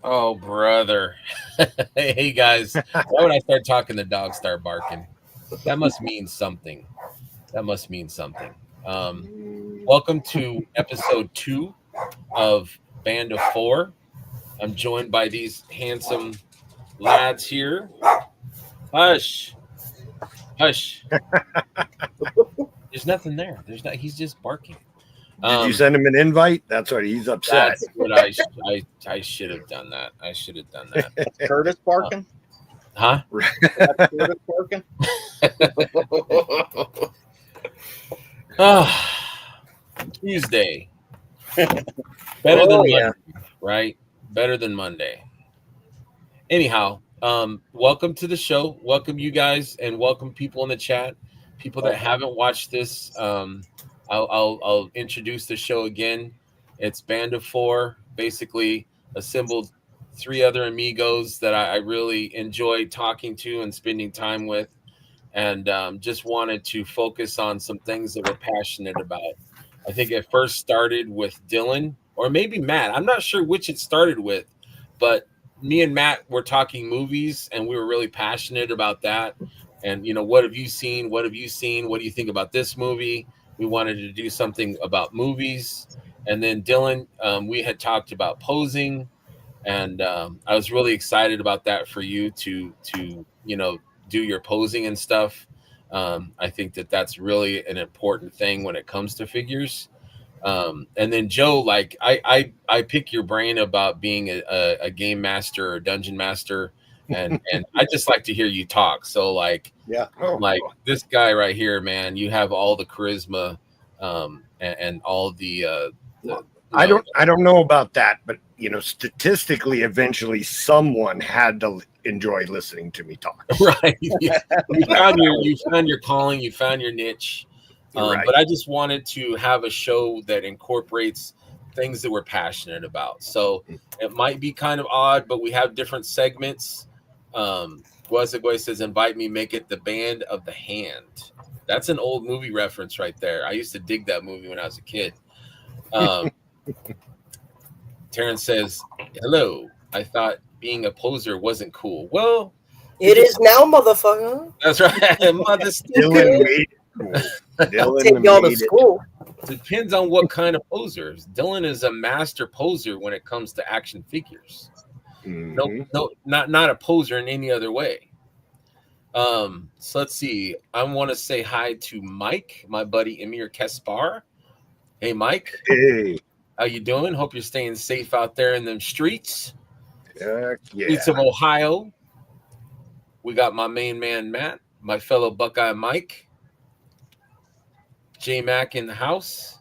Oh, brother. Hey, guys. Why would I start talking? The dogs start barking. That must mean something. That must mean something. Um, Welcome to episode 2 of Band of Four. I'm joined by these handsome lads here. Hush. Hush. There's nothing there. There's not. He's just barking. Did you Um, send him an invite? That's what he's upset. that's what I should have done that. I should have done that. That's Curtis barking. Huh? That's Curtis barking. Tuesday. Better than Oh, Monday, yeah. right? Better than Monday. Anyhow, welcome to the show. Welcome you guys, and welcome people in the chat. People that haven't watched this, I'll introduce the show again. It's Band of Four, basically assembled 3 other amigos that I really enjoy talking to and spending time with, and just wanted to focus on some things that we're passionate about. I think it first started with Dylan or maybe Matt. I'm not sure which it started with, but me and Matt were talking movies and we were really passionate about that. And, what have you seen? What have you seen? What do you think about this movie? We wanted to do something about movies. And then Dylan, we had talked about posing. And I was really excited about that for you to do your posing and stuff. I think that that's really an important thing when it comes to figures. And then Joe, like I pick your brain about being a game master or dungeon master, and I just like to hear you talk. So Yeah. like this guy right here, man, you have all the charisma, and all the I don't know about that, but statistically, eventually, someone had to enjoy listening to me talk. right. You found your calling, you found your niche. Right. But I just wanted to have a show that incorporates things that we're passionate about. So it might be kind of odd, but we have different segments. Guasagua says, invite me, make it the band of the hand. That's an old movie reference right there. I used to dig that movie when I was a kid. Terrence says, hello. I thought being a poser wasn't cool. Well, It is now, motherfucker. that's right. Mother Dylan made it cool. I'll take y'all to made it. school. Depends on what kind of posers. Dylan is a master poser when it comes to action figures. Mhm. No, not a poser in any other way. So let's see. I want to say hi to Mike, my buddy Emir Kespar. Hey, Mike, Hey, how you doing? Hope you're staying safe out there in them streets. yeah. Streets of Ohio. We got my main man Matt, my fellow Buckeye Mike, J Mac in the house.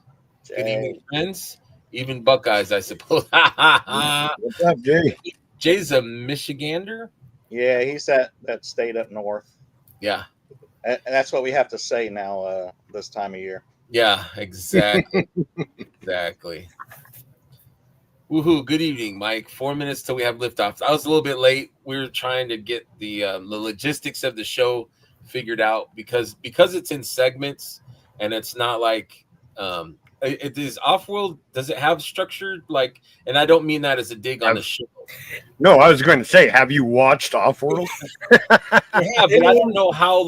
Good evening, friends. Even Buckeyes, I suppose. What's up, Jay? Jay's a Michigander. Yeah, he's that state up north. Yeah, And that's what we have to say now this time of year. yeah, exactly, exactly. Woohoo! Good evening, Mike. 4 minutes till we have liftoff. I was a little bit late. We were trying to get the logistics of the show figured out because it's in segments and it's not like it is off-world. Does it have structure? Like, and I don't mean that as a dig on the show. No, I was going to say, have you watched Offworld? Yeah, but I don't know how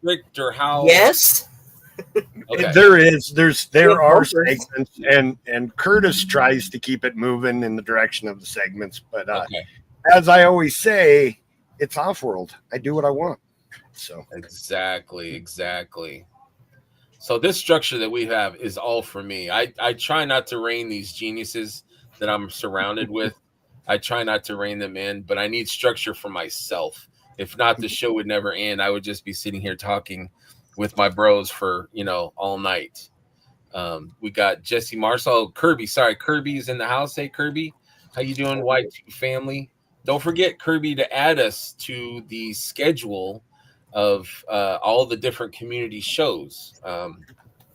strict or how. Yes. Okay. There are bumpers. segments, and Curtis tries to keep it moving in the direction of the segments. But Okay. as I always say, it's Offworld. I do what I want. So Exactly. So this structure that we have is all for me. I try not to rein these geniuses that I'm surrounded with. I try not to rein them in, but I need structure for myself. If not, the show would never end. I would just be sitting here talking with my bros for, all night. We got Jesse Marshall, Kirby. Sorry, Kirby's in the house. Hey, Kirby, how you doing, Y2 family? Don't forget, Kirby, to add us to the schedule of all the different community shows.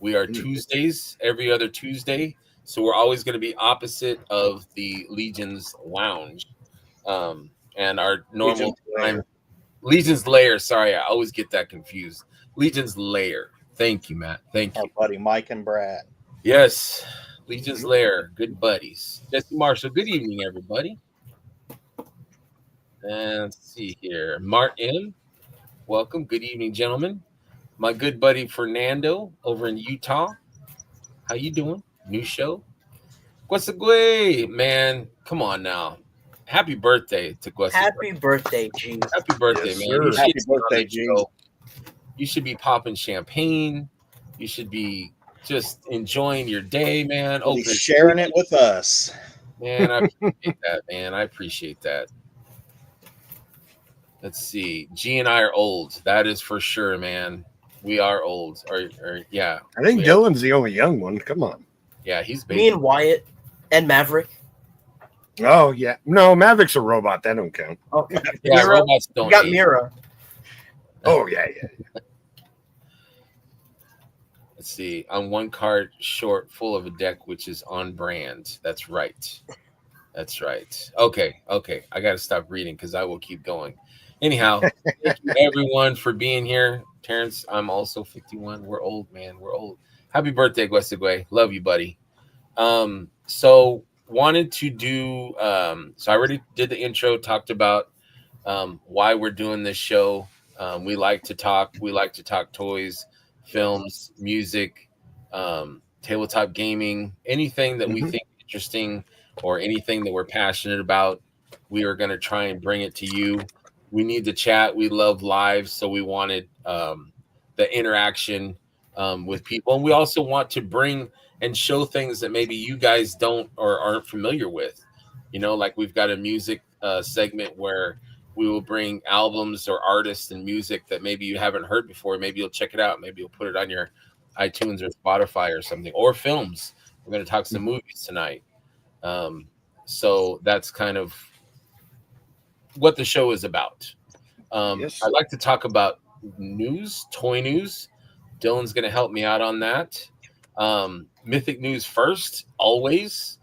We are Tuesdays, every other Tuesday. So we're always going to be opposite of the Legion's Lounge. And our normal time. Legion's Lair. Sorry, I always get that confused. Legion's Lair. Thank you, Matt. Thank you. Our buddy Mike and Brad. Yes, Legion's Lair. Good buddies. Jesse Marshall. Good evening, everybody. And let's see here. Martin, welcome. Good evening, gentlemen. My good buddy Fernando over in Utah. How you doing? New show. What's the way, man? Come on now. Happy birthday to Guessegway. Happy birthday, G. Happy birthday, Yes, man. sir. You should Happy be on birthday, the G. show. You should be popping champagne. You should be just enjoying your day, man. We'll be Open sharing it with us. Man, I appreciate that, man. I appreciate that. Let's see. G and I are old. That is for sure, man. We are old. Or yeah. I think we Dylan's the only young one. Come on. Yeah, he's Me baby. and Wyatt and Maverick. Oh yeah, no, Maveric's a robot. That don't count. Okay. Yeah, Mira. robots We don't got age. Mira. Oh yeah. Let's see. I'm one card short, full of a deck which is on brand. That's right. That's right. Okay. I got to stop reading because I will keep going. Anyhow, thank you everyone for being here. Terrence, I'm also 51. We're old, man. We're old. Happy birthday, Guessegway. Love you, buddy. So wanted to do. So I already did the intro. Talked about why we're doing this show. We like to talk. We like to talk toys, films, music, tabletop gaming, anything that we think interesting or anything that we're passionate about. We are going to try and bring it to you. We need to chat. We love live, so we wanted the interaction with people, and we also want to bring and show things that maybe you guys don't or aren't familiar with. You know, like we've got a music segment where we will bring albums or artists and music that maybe you haven't heard before. Maybe you'll check it out. Maybe you'll put it on your iTunes or Spotify or something, or films. We're going to talk some movies tonight. So that's kind of what the show is about. Yes. I'd like to talk about news, toy news. Dylan's going to help me out on that. Mythic news first, always.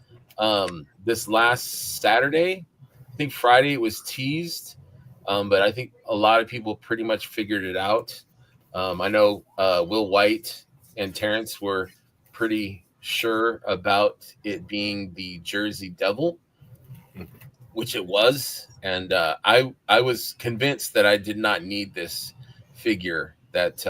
This last Saturday, I think Friday it was teased, but I think a lot of people pretty much figured it out. I know Will White and Terrence were pretty sure about it being the Jersey Devil, which it was. And I was convinced that I did not need this figure, that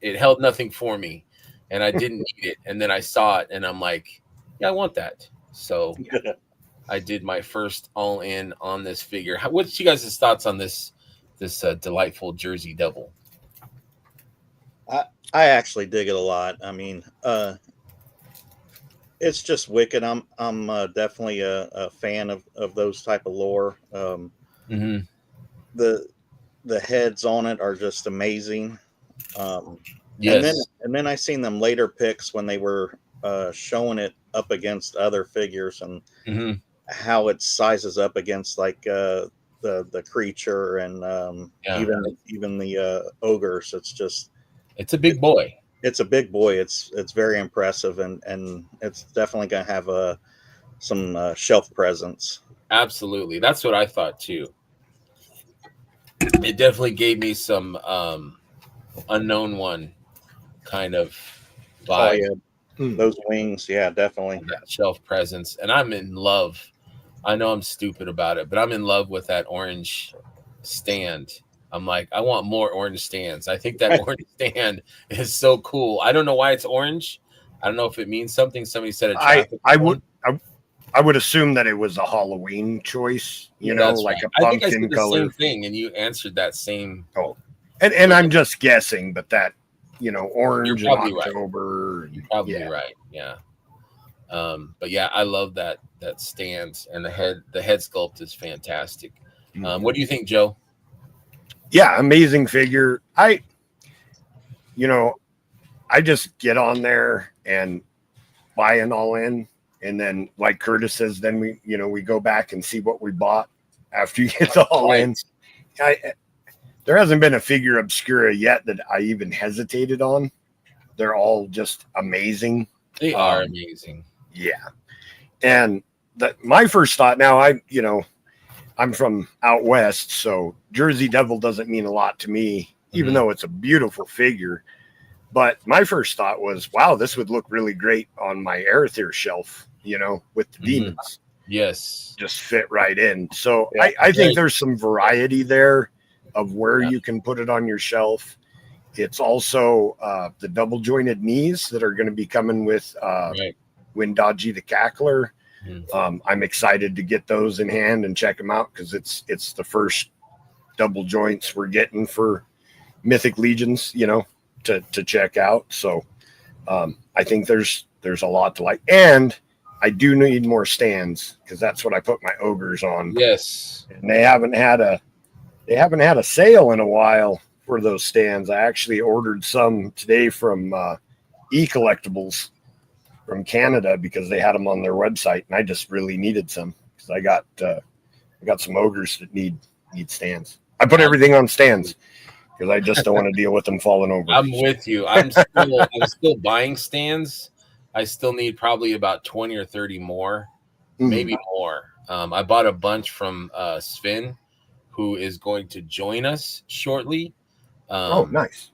it held nothing for me, and I didn't need it. And then I saw it, and I'm like, yeah, I want that. So I did my first all in on this figure. What's you guys' thoughts on this delightful Jersey Devil? I actually dig it a lot. I mean, it's just wicked. I'm definitely a fan of those type of lore. The heads on it are just amazing. Yes. And then I seen them later picks when they were showing it up against other figures and how it sizes up against like the creature and even the ogres. It's a big boy. It's a big boy. It's very impressive, and it's definitely going to have some shelf presence. Absolutely. That's what I thought too. It definitely gave me some unknown one kind of vibe. Oh, yeah. Those wings, yeah, definitely. That shelf presence. And I'm in love. I know I'm stupid about it, but I'm in love with that orange stand. I'm like, I want more orange stands. I think that orange stand is so cool. I don't know why it's orange. I don't know if it means something. Somebody said it. I would assume that it was a Halloween choice, That's like right. a I think I pumpkin said the color. same thing, and you answered that same. Oh, and I'm just guessing, but that orange in probably right. October. You're probably right. Yeah. But yeah, I love that stand, and the head sculpt is fantastic. What do you think, Joe? Yeah, amazing figure. I just get on there and buy an all in, and then like Curtis says, then we go back and see what we bought after you get the all in. There hasn't been a figure obscura yet that I even hesitated on. They're all just amazing. They are amazing. Yeah. And my first thought, now I'm from out west, so Jersey Devil doesn't mean a lot to me, even though it's a beautiful figure. But my first thought was, wow, this would look really great on my Arethyr shelf, with the demons. Yes. just fit right in. So Yeah. I think there's some variety there of where you can put it on your shelf. It's also the double jointed knees that are going to be coming with Right. Windaji the Cackler. Mhm. I'm excited to get those in hand and check them out because it's the first double joints we're getting for Mythic Legions, to check out. So I think there's a lot to like, and I do need more stands because that's what I put my ogres on. Yes. And they haven't had a sale in a while for those stands. I actually ordered some today from E-Collectibles from Canada because they had them on their website, and I just really needed some because I got some ogres that need stands. I put everything on stands because I just don't want to deal with them falling over. I'm with you. I'm still buying stands. I still need probably about 20 or 30 more, maybe more. I bought a bunch from Sven, who is going to join us shortly. Nice.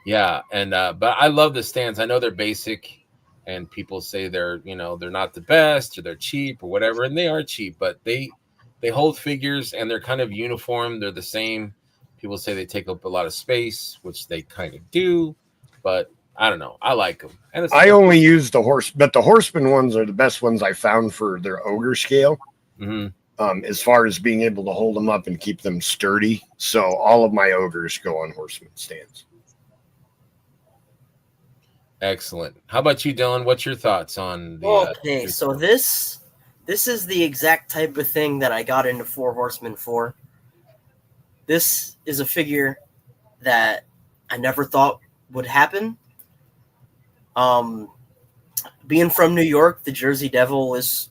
Yeah, and but I love the stands. I know they're basic, and people say they're not the best or they're cheap or whatever, and they are cheap, but they hold figures and they're kind of uniform. They're the same. People say they take up a lot of space, which they kind of do, but I don't know. I like them. And I only use the horse, but the horseman ones are the best ones I found for their ogre scale. As far as being able to hold them up and keep them sturdy. So all of my ogres go on horseman stands. Excellent. How about you, Dylan? What's your thoughts on the Okay, so this is the exact type of thing that I got into Four Horsemen for. This is a figure that I never thought would happen. Being from New York, the Jersey Devil is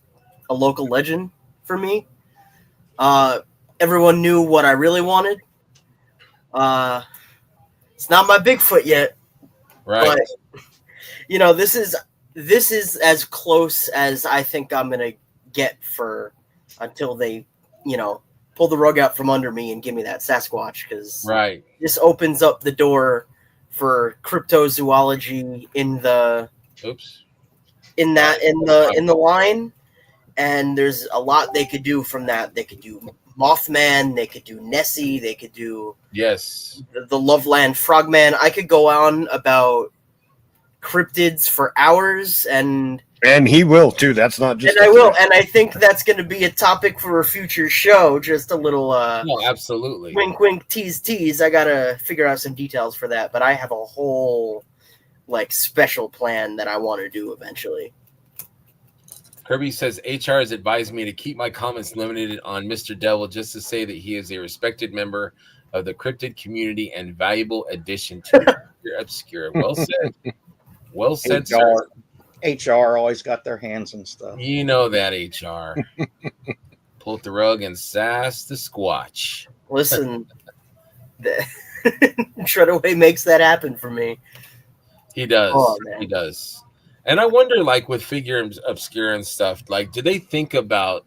a local legend for me. Everyone knew what I really wanted. It's not my Bigfoot yet, right? But this is as close as I think I'm gonna get for until they, pull the rug out from under me and give me that Sasquatch, because this opens up the door for cryptozoology in the line, and there's a lot they could do from that. They could do Mothman, they could do Nessie, they could do the Loveland Frogman. I could go on about cryptids for hours, and he will too. That's not just. And I will, and I think that's going to be a topic for a future show. Just a little, absolutely. Wink, wink, tease, tease. I gotta figure out some details for that, but I have a whole special plan that I want to do eventually. Kirby says HR has advised me to keep my comments limited on Mr. Devil, just to say that he is a respected member of the cryptid community and valuable addition to Obscura. Well said. Well said, sir. HR always got their hands and stuff. You know that, HR. Pull the rug and sass the squatch. Listen, Shredaway makes that happen for me. He does. Oh, he does. And I wonder, with Figure Obscura and stuff, do they think about?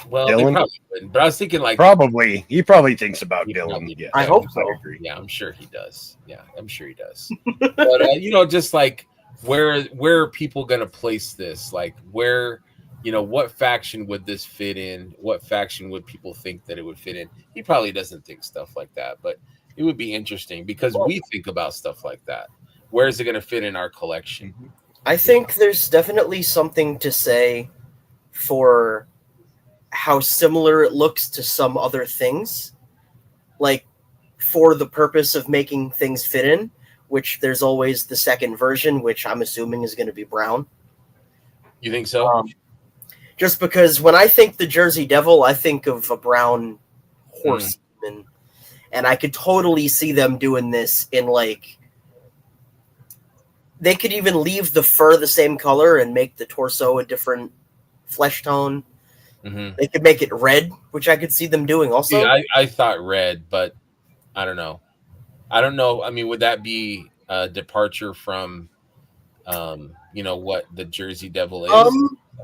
Well, Dylan? They probably wouldn't. But I was thinking, probably he probably thinks about Dylan. Yeah, I hope so. Yeah, I'm sure he does. Yeah, I'm sure he does. But just where are people going to place this? Where, what faction would this fit in? What faction would people think that it would fit in? He probably doesn't think stuff like that, but it would be interesting because we think about stuff like that. Where is it going to fit in our collection? I think there's definitely something to say for how similar it looks to some other things, for the purpose of making things fit in, which there's always the second version, which I'm assuming is going to be brown. You think so? Just because when I think the Jersey Devil, I think of a brown horseman, and I could totally see them doing this in they could even leave the fur the same color and make the torso a different flesh tone. Mm-hmm. They could make it red, which I could see them doing also. Yeah, I thought red, but I don't know. I mean, would that be a departure from, what the Jersey Devil is?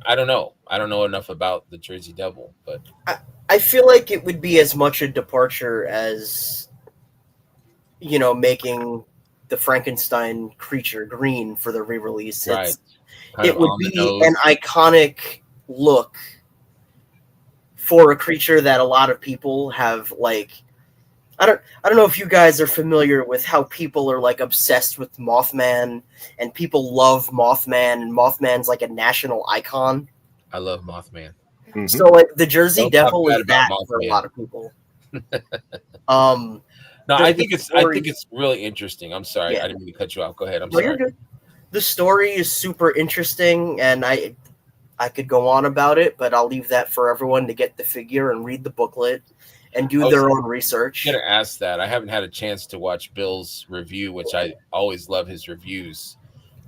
I don't know. I don't know enough about the Jersey Devil, but I feel like it would be as much a departure as, making the Frankenstein creature green for the re-release. Right. It would be an iconic look for a creature that a lot of people have like. I don't know if you guys are familiar with how people are like obsessed with Mothman, and people love Mothman, and Mothman's like a national icon. I love Mothman. Mhm. So like the Jersey Don't talk Devil bad is about that for a Mothman. lot of people. No, The I think story- it's really interesting. I'm sorry, Yeah. I didn't mean to cut you off. Go ahead. I'm No, sorry. you're good. The story is super interesting, and I could go on about it, but I'll leave that for everyone to get the figure and read the booklet and do their own research. I'm gonna ask that. I haven't had a chance to watch Bill's review, which I always love his reviews.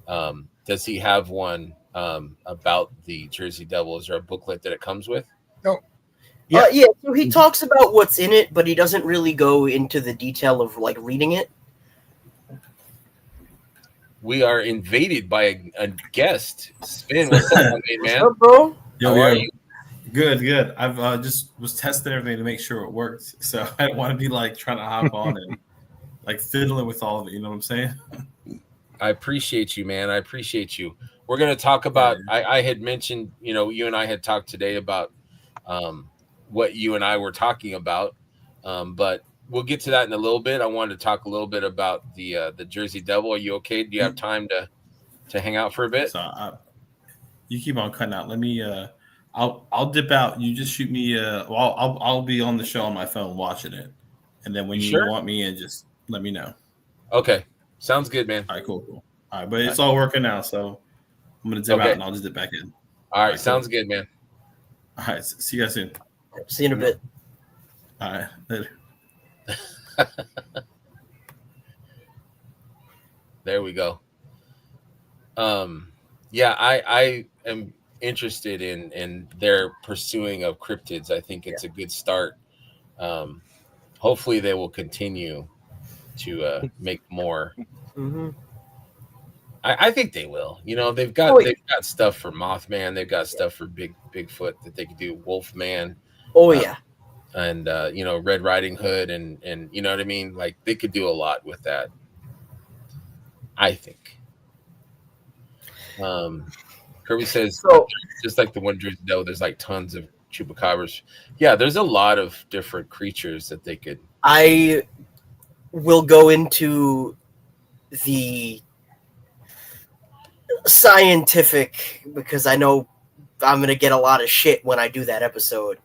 Does he have one about the Jersey Devil? Is there a booklet that it comes with? Yeah. Yeah, so he talks about what's in it, but he doesn't really go into the detail of like reading it. We are invaded by a guest. Spin, what's up, my main What's man? up, bro? How are you? Good. I've just was testing everything to make sure it worked. So I don't want to be like trying to hop on and like fiddling with all of it. You know what I'm saying? I appreciate you, man. I appreciate you. We're going to talk about, I had mentioned, you and I had talked today about what you and I were talking about, but we'll get to that in a little bit. I wanted to talk a little bit about the Jersey Devil. Are you okay? Do you have time to hang out for a bit? So you keep on cutting out. Let me. I'll dip out. You just shoot me. Well, I'll be on the show on my phone watching it, and then when you Sure. want me in, just let me know. Okay, sounds good, man. All right, cool. All right, but it's all working now, so I'm gonna dip out and I'll just dip back in. All right, sounds good, man. All right, see you guys soon. See you in a bit. All right, later. There we go. Yeah, I am interested in their pursuing of cryptids. I think it's a good start. Hopefully they will continue to make more. Mm-hmm. I think they will. They've got stuff for Mothman. They've got stuff for Bigfoot that they could do. Wolfman. Oh yeah. And Red Riding Hood and you know what I mean? Like they could do a lot with that. I think. Kirby says just like the one Jersey Devil, there's like tons of chupacabras. Yeah, there's a lot of different creatures that they could. I will go into the scientific because I know I'm going to get a lot of shit when I do that episode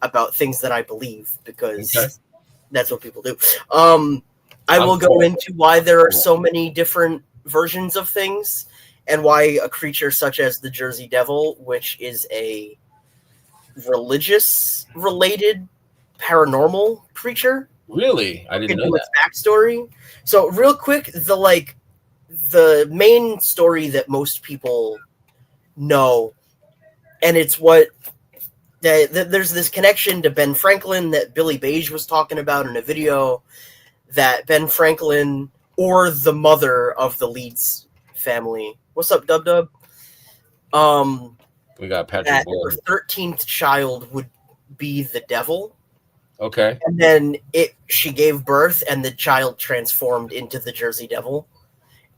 about things that I believe because that's what people do. I will go into why there are so many different versions of things and why a creature such as the Jersey Devil, which is a religious related paranormal creature. Really? I didn't know its backstory. So real quick, the main story that most people know, and it's what there's this connection to Ben Franklin that Billy Beige was talking about in a video, that Ben Franklin or the mother of the Leeds family. What's up, Dub Dub? We got Patrick that Boyle. her 13th child would be the devil. Okay. And then she gave birth and the child transformed into the Jersey Devil.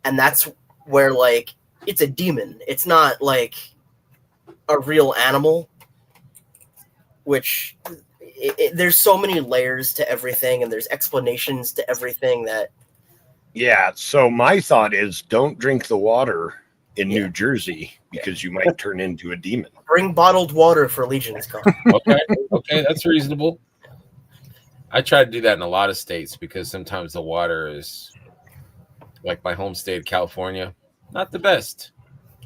And that's where like it's a demon. It's not like a real animal, which there's so many layers to everything and there's explanations to everything that. Yeah. So my thought is don't drink the water in New Jersey because you might turn into a demon. Bring bottled water for Legion's Con. Okay, that's reasonable. I try to do that in a lot of states because sometimes the water is, like my home state, California, not the best.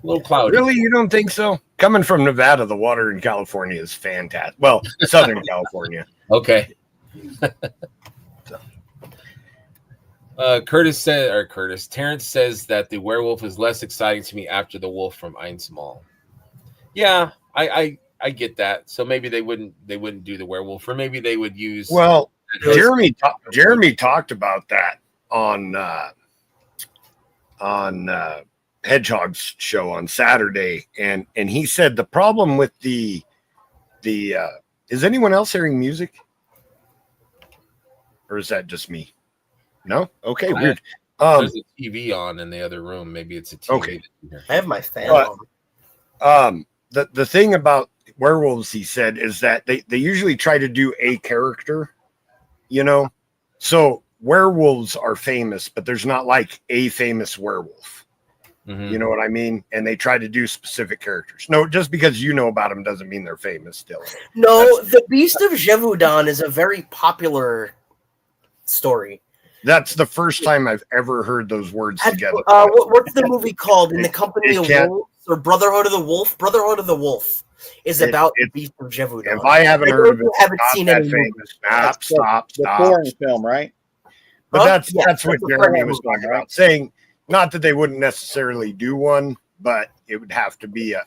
A little cloudy. Really? You don't think so? Coming from Nevada, the water in California is fantastic. Well, Southern California. Okay. Terrence says that the werewolf is less exciting to me after the wolf from Einsamall. Yeah, I get that. So maybe they wouldn't do the werewolf, or maybe they would use. Well, Jeremy talked about that on Hedgehog's show on Saturday, and he said the problem with the is anyone else hearing music, or is that just me? No? Okay, weird. There's a TV on in the other room. Maybe it's a TV. Okay. I have my fan on. the thing about werewolves, he said, is that they usually try to do a character, you know. So werewolves are famous, but there's not like a famous werewolf. Mhm. You know what I mean? And they try to do specific characters. No, just because you know about them doesn't mean they're famous still. No, the Beast of Gévaudan is a very popular story. That's the first time I've ever heard those words together. What's the movie called? In the Company of can't- Wolves or Brotherhood of the Wolf? Brotherhood of the Wolf is about the Beast of Gévaudan. If I haven't I heard of it, you haven't not seen that any famous. movies. Stop. The foreign film, right? But Huh? that's Yeah, what that's a Jeremy foreign was movie, talking right? about, saying not that they wouldn't necessarily do one, but it would have to be a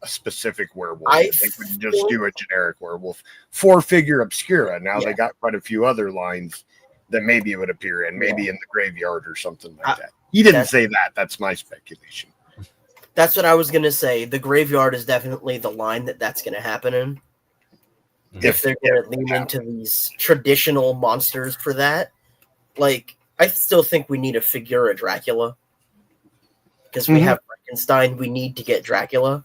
specific werewolf. I They would just do a generic werewolf. Four-figure obscura. Now they got quite a few other lines that maybe it would appear in, maybe in the graveyard or something like that. He didn't say that. That's my speculation. That's what I was gonna say. The graveyard is definitely the line that's gonna happen in. If they're gonna lean into these traditional monsters for that, like I still think we need a Figura Dracula because we have Frankenstein. We need to get Dracula.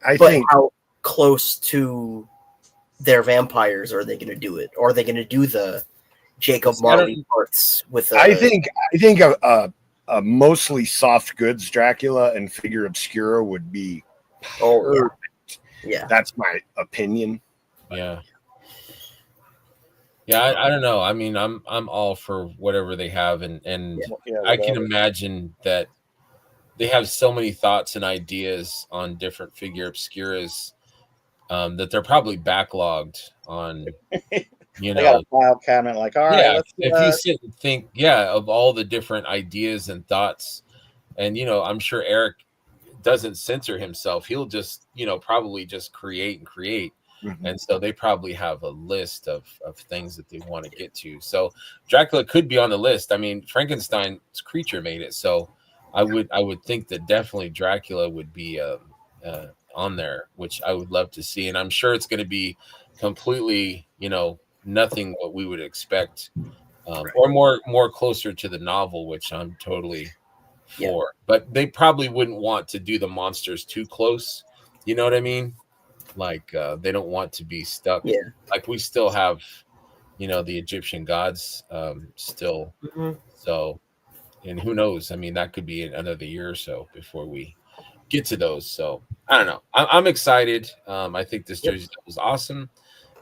I But think how close to their vampires are they gonna do it? Or are they gonna do the Jacob Marley parts with? I think a mostly soft goods Dracula and figure obscura would be perfect. Yeah. That's my opinion. Yeah. Yeah, I don't know. I mean, I'm all for whatever they have, and I can imagine that they have so many thoughts and ideas on different figure obscuras that they're probably backlogged on. You They got know, a file cabinet like, all right, yeah. let's If you sit and think, of all the different ideas and thoughts, and I'm sure Eric doesn't censor himself. He'll just probably just create and create. And so they probably have a list of things that they want to get to. So Dracula could be on the list. I mean, Frankenstein's creature made it. So I would think that definitely Dracula would be on there, which I would love to see. And I'm sure it's going to be completely, nothing what we would expect, or more closer to the novel, which I'm totally for. But they probably wouldn't want to do the monsters too close. You know what I mean? Like they don't want to be stuck. Yeah. Like we still have, the Egyptian gods still. So, and who knows? I mean, that could be another year or so before we get to those. So I don't know. I'm excited. I think this jersey was awesome.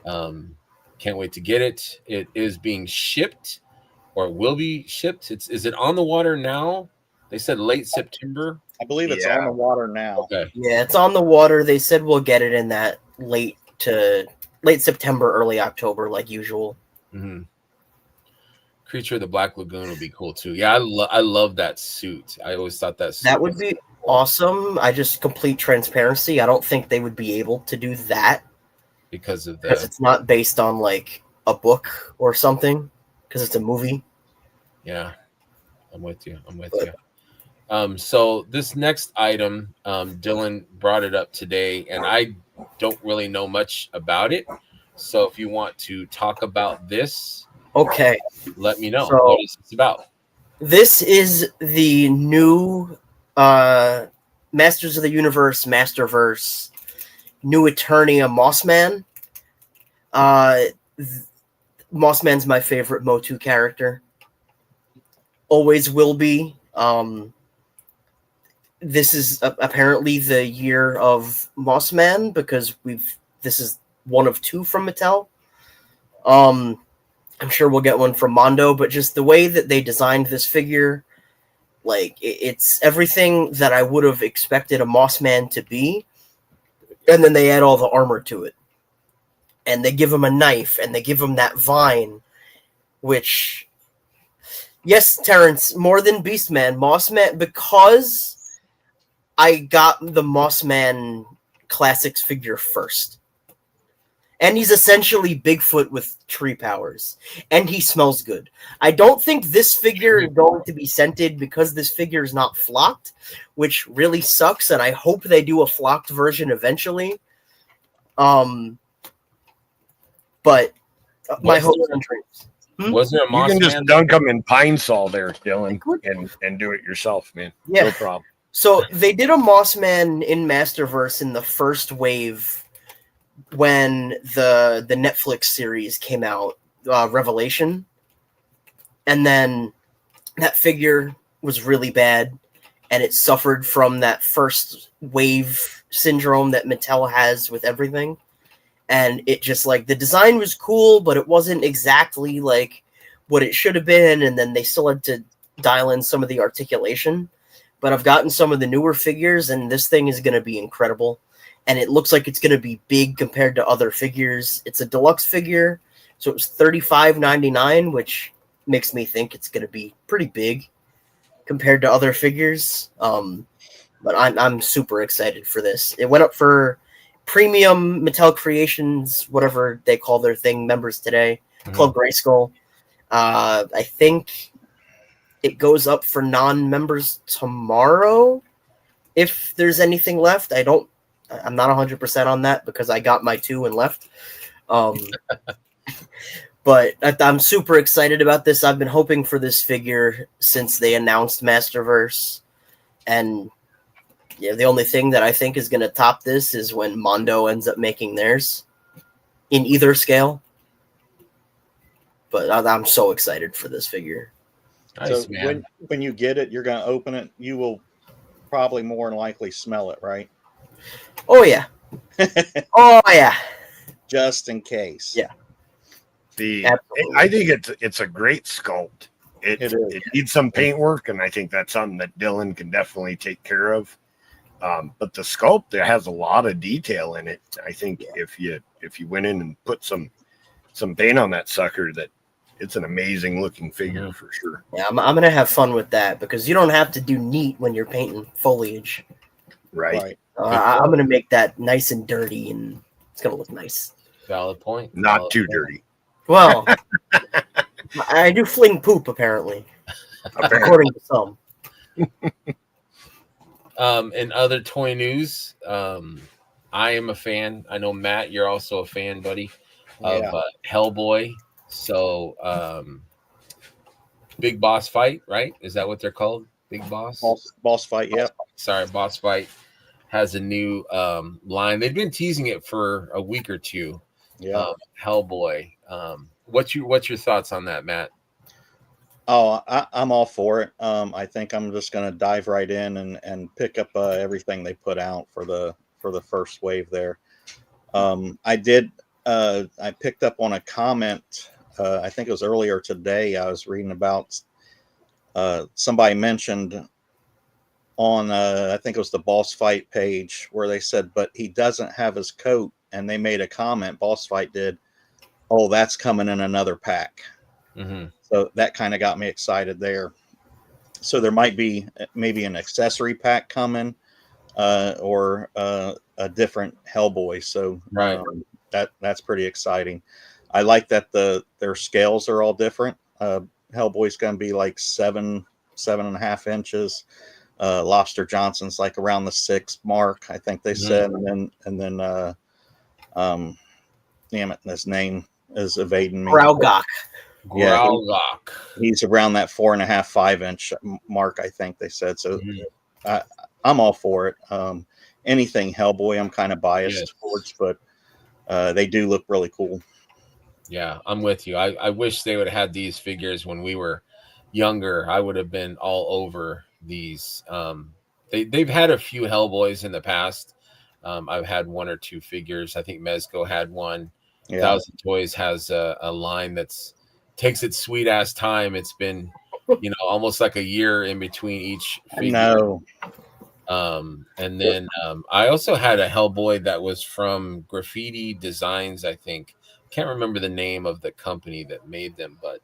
Can't wait to get it. It is being shipped, or will be shipped. Is it on the water now? They said late September. I believe it's on the water now. Okay. Yeah, it's on the water. They said we'll get it in that late September, early October, like usual. Mm-hmm. Creature of the Black Lagoon would be cool too. Yeah, I love that suit. I always thought that would be awesome. I just complete transparency. I don't think they would be able to do that because it's not based on like a book or something, because it's a movie. Yeah, I'm with you. So this next item, Dylan brought it up today, and I don't really know much about it. So if you want to talk about this, okay, let me know. So, what is this about? This is the new Masters of the Universe, Masterverse, new Eternia Mossman. Mossman's my favorite Motu character. Always will be. This is apparently the year of Mossman, because this is one of two from Mattel. I'm sure we'll get one from Mondo, but just the way that they designed this figure, like it's everything that I would have expected a Mossman to be, and then they add all the armor to it, and they give him a knife, and they give him that vine, which, yes, Terrence, more than Beastman, Mossman, because I got the Mossman Classics figure first. And he's essentially Bigfoot with tree powers. And he smells good. I don't think this figure is going to be scented because this figure is not flocked, which really sucks, and I hope they do a flocked version eventually. But my hopes and dreams. Was there a You Mossman? can just dunk them in Pine Sol there, Dylan, and do it yourself, man. Yeah. No problem. So they did a Mossman in Masterverse in the first wave when the Netflix series came out, Revelation, and then that figure was really bad, and it suffered from that first wave syndrome that Mattel has with everything. And it just like the design was cool, but it wasn't exactly like what it should have been, and then they still had to dial in some of the articulation. But I've gotten some of the newer figures, and this thing is going to be incredible. And it looks like it's going to be big compared to other figures. It's a deluxe figure, so it was $35.99, which makes me think it's going to be pretty big compared to other figures. But I'm super excited for this. It went up for premium Mattel Creations, whatever they call their thing, members today, Club Grayskull. I think it goes up for non-members tomorrow, if there's anything left. I'm not 100% on that because I got my 2 and left. But I'm super excited about this. I've been hoping for this figure since they announced Masterverse. And yeah, the only thing that I think is going to top this is when Mondo ends up making theirs in either scale. But I'm so excited for this figure. Nice, So man. when you get it, you're going to open it. You will probably more than likely smell it, right? Oh, yeah. Oh, yeah. Just in case. Yeah. Absolutely. I think it's a great sculpt. It needs some paint work, and I think that's something that Dylan can definitely take care of. But the sculpt, there has a lot of detail in it. I think if you went in and put some paint on that sucker, that it's an amazing looking figure for sure. Yeah, I'm going to have fun with that because you don't have to do neat when you're painting foliage. Right. I'm going to make that nice and dirty, and it's going to look nice. Valid point. Not Valid too point. dirty. Well, I do fling poop, apparently. According to some. In other toy news, I am a fan. I know, Matt, you're also a fan, buddy, of Hellboy. So, Big Boss Fight, right? Is that what they're called? Big Boss? Boss Fight, yeah. Sorry, Boss Fight has a new line. They've been teasing it for a week or two. Yeah. Hellboy. What's your thoughts on that, Matt? Oh, I'm all for it. I think I'm just going to dive right in and pick up everything they put out for the first wave there. I picked up on a comment. I think it was earlier today. I was reading about somebody mentioned on I think it was the Boss Fight page where they said, but he doesn't have his coat, and they made a comment. Boss Fight did. Oh, that's coming in another pack. Mm-hmm. So that kind of got me excited there. So there might be maybe an accessory pack coming, or a different Hellboy. So right, that's pretty exciting. I like that their scales are all different. Hellboy's going to be like 7.5 inches. Lobster Johnson's like around the 6 mark, I think they said, and then damn it, his name is evading me. Graugok. Yeah, he's around that 4.5, 5 inch mark, I think they said. So I'm all for it. Anything Hellboy, I'm kind of biased towards, but they do look really cool. Yeah, I'm with you. I wish they would have had these figures when we were younger. I would have been all over these. They've had a few Hellboys in the past. I've had 1 or 2 figures. I think Mezco had one. Yeah. 1000 Toys has a line that's takes its sweet ass time. It's been, almost like a year in between each figure. No. And then I also had a Hellboy that was from Graffiti Designs, I think. Can't remember the name of the company that made them, but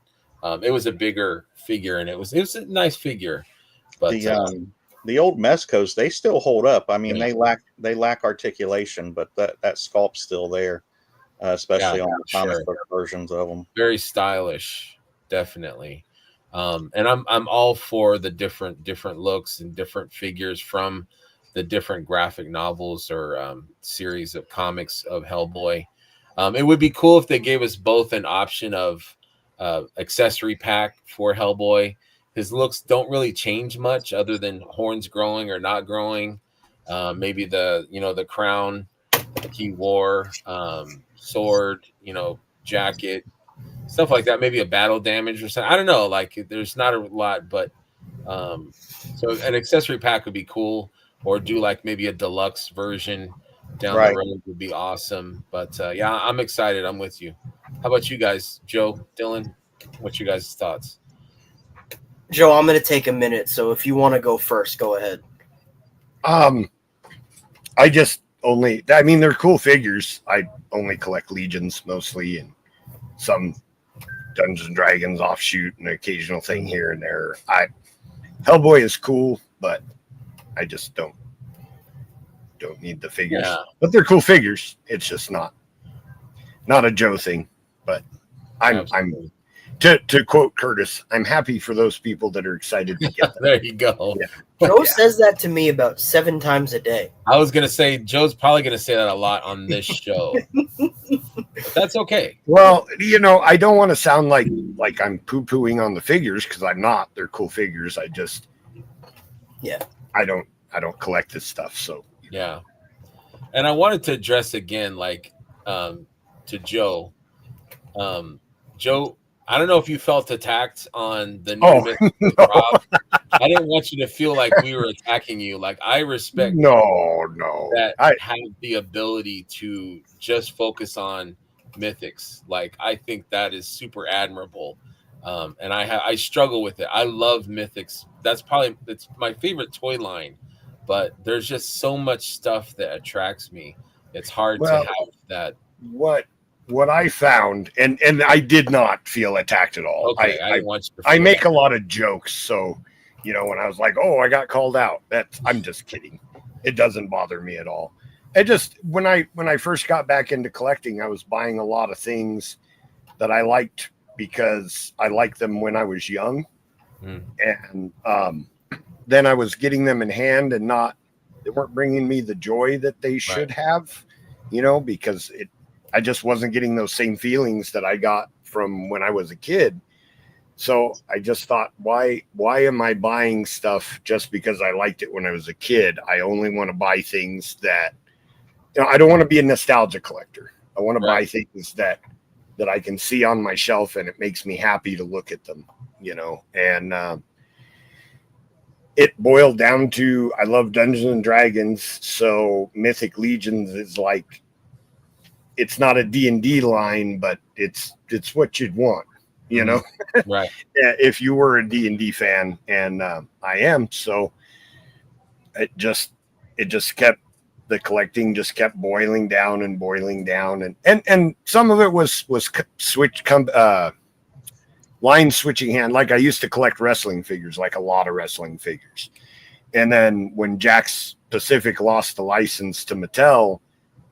it was a bigger figure, and it was a nice figure. But the old Mezcos, they still hold up. I mean, they lack articulation, but that sculpt's still there, especially on the comic book versions of them. Very stylish, definitely. And I'm all for the different looks and different figures from the different graphic novels or series of comics of Hellboy. It would be cool if they gave us both an option of accessory pack for Hellboy, his looks don't really change much other than horns growing or not growing. Maybe the crown that he wore, sword, jacket, stuff like that. Maybe a battle damage or something. I don't know. Like there's not a lot, but so an accessory pack would be cool, or do like maybe a deluxe version down Right. the road would be awesome. But yeah, I'm excited. I'm with you. How about you guys, Joe, Dylan? What's your guys' thoughts? Joe, I'm going to take a minute, so if you want to go first, go ahead. I just I mean, they're cool figures. I only collect Legions mostly, and some Dungeons and Dragons offshoot, and an occasional thing here and there. Hellboy is cool, but I just don't need the figures. Yeah. But they're cool figures. It's just not a Joe thing. But I'm to quote Curtis, I'm happy for those people that are excited to get them. There you go. Yeah. Joe says that to me about 7 times a day. I was gonna say Joe's probably gonna say that a lot on this show. But that's okay. Well, I don't want to sound like I'm poo-pooing on the figures, because I'm not. They're cool figures. I just I don't collect this stuff. So Yeah. And I wanted to address again, like, to Joe. Joe, I don't know if you felt attacked on the new Mythic Rob. I didn't want you to feel like we were attacking you. Like, I respect no. that have the ability to just focus on mythics. Like, I think that is super admirable. And I struggle with it. I love mythics. It's my favorite toy line, but there's just so much stuff that attracts me. It's hard to have that. What I found, and I did not feel attacked at all. Okay, I want you to I make a lot of jokes, so when I was like, "Oh, I got called out," I'm just kidding. It doesn't bother me at all. It just when I first got back into collecting, I was buying a lot of things that I liked because I liked them when I was young, and then I was getting them in hand, and they weren't bringing me the joy that they should have, because I just wasn't getting those same feelings that I got from when I was a kid. So I just thought, why am I buying stuff just because I liked it when I was a kid? I only want to buy things that, I don't want to be a nostalgia collector. I want to buy things that I can see on my shelf, and it makes me happy to look at them, and it boiled down to, I love Dungeons and Dragons. So Mythic Legions is like, it's not a D&D line, but it's what you'd want, Right. If you were a D&D fan, and I am. So it just kept, the collecting just kept boiling down, and some of it was line switching hand. Like, I used to collect wrestling figures, like a lot of wrestling figures. And then when Jakks Pacific lost the license to Mattel,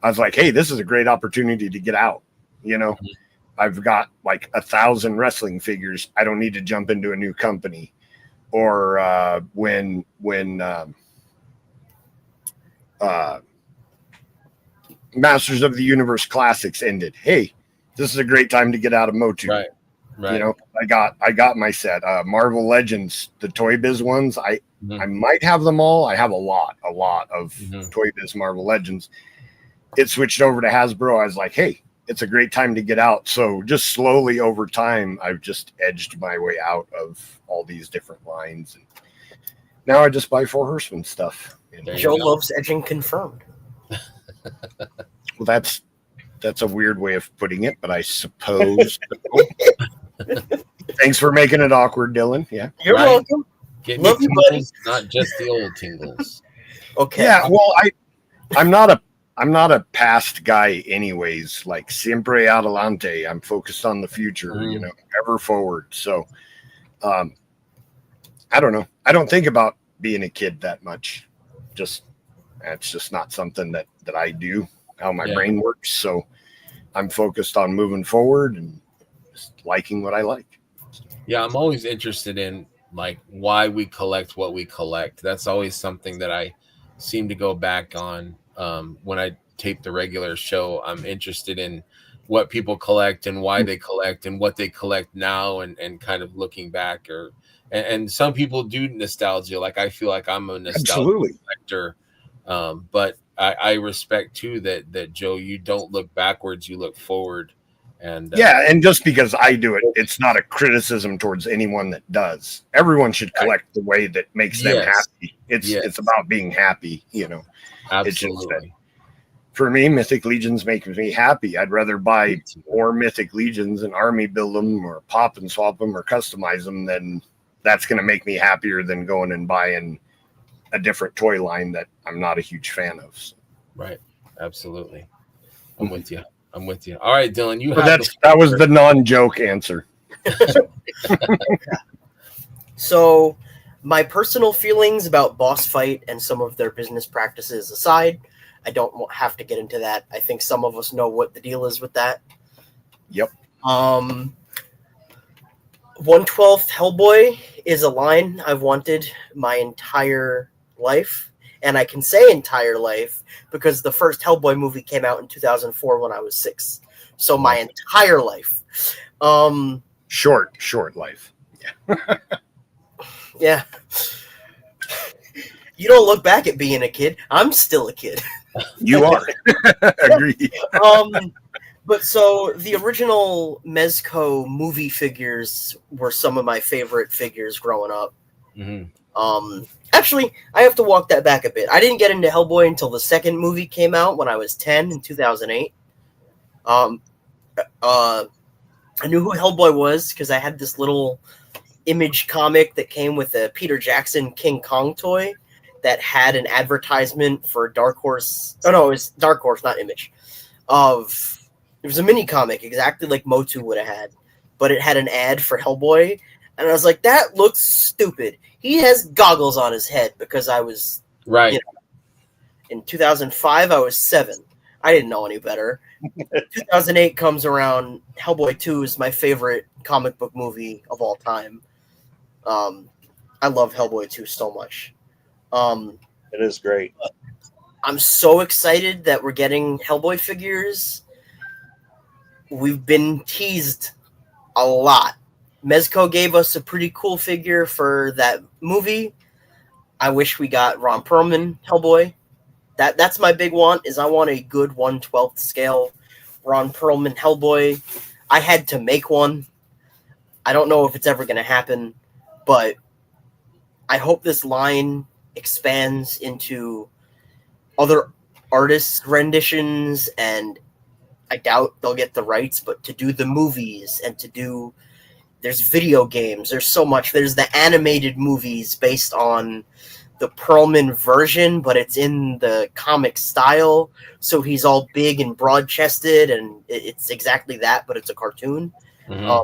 I was like, hey, this is a great opportunity to get out. I've got like 1,000 wrestling figures. I don't need to jump into a new company. Or when Masters of the Universe Classics ended, hey, this is a great time to get out of Motu. Right. I got my set. Marvel Legends, the Toy Biz ones. I might have them all. I have a lot of Toy Biz Marvel Legends. It switched over to Hasbro. I was like, hey, it's a great time to get out. So just slowly over time, I've just edged my way out of all these different lines. And now I just buy Four Horsemen stuff. Joe loves edging, confirmed. Well, that's a weird way of putting it, but I suppose. Thanks for making it awkward, Dylan. Yeah. You're welcome. Get Love me you, buddy. tingles, not just the old tingles. Okay. Yeah, well, I'm not a past guy anyways. Like, siempre adelante. I'm focused on the future, ever forward. So I don't know. I don't think about being a kid that much. That's just not something that I do, how my brain works. So I'm focused on moving forward and just liking what I like. Yeah, I'm always interested in like why we collect what we collect. That's always something that I seem to go back on when I tape the regular show. I'm interested in what people collect and why they collect and what they collect now, and kind of looking back or and some people do nostalgia. Like I feel like I'm a nostalgia Absolutely. collector, but I respect too that Joe, you don't look backwards, you look forward. And Yeah, and just because I do it, it's not a criticism towards anyone that does. Everyone should collect the way that makes them Yes. happy. It's Yes. it's about being happy, you know. absolutely. For me, Mythic Legions makes me happy. I'd rather buy more Mythic Legions and army build them or pop and swap them or customize them than that's going to make me happier than going and buying a different toy line that I'm not a huge fan of. So. Right. Absolutely. I'm with you. I'm with you. All right, Dylan, you But have that was the non-joke answer. So, my personal feelings about Boss Fight and some of their business practices aside, I don't have to get into that. I think some of us know what the deal is with that. Yep. 1/12 Hellboy is a line I've wanted my entire life. And I can say entire life because the first Hellboy movie came out in 2004 when I was 6. So my entire life. Short life. Yeah. You don't look back at being a kid. I'm still a kid. You are. Agree. But so the original Mezco movie figures were some of my favorite figures growing up. Mm-hmm. Actually, I have to walk that back a bit. I didn't get into Hellboy until the second movie came out when I was 10 in 2008. I knew who Hellboy was because I had this little Image comic that came with a Peter Jackson King Kong toy that had an advertisement for Dark Horse. Oh no, it was Dark Horse, not Image. It was a mini comic exactly like Motu would have had, but it had an ad for Hellboy, and I was like, that looks stupid. He has goggles on his head because I was Right. You know, in 2005, I was 7. I didn't know any better. 2008 comes around. Hellboy 2 is my favorite comic book movie of all time. I love Hellboy 2 so much. It is great. I'm so excited that we're getting Hellboy figures. We've been teased a lot. Mezco gave us a pretty cool figure for that movie. I wish we got Ron Perlman Hellboy. That's my big want, is I want a good 1/12 scale Ron Perlman Hellboy. I had to make one. I don't know if it's ever going to happen, but I hope this line expands into other artists' renditions, and I doubt they'll get the rights, but to do the movies and to do... There's video games. There's so much. There's the animated movies based on the Perlman version, but it's in the comic style. So he's all big and broad-chested, and it's exactly that, but it's a cartoon. Mm-hmm.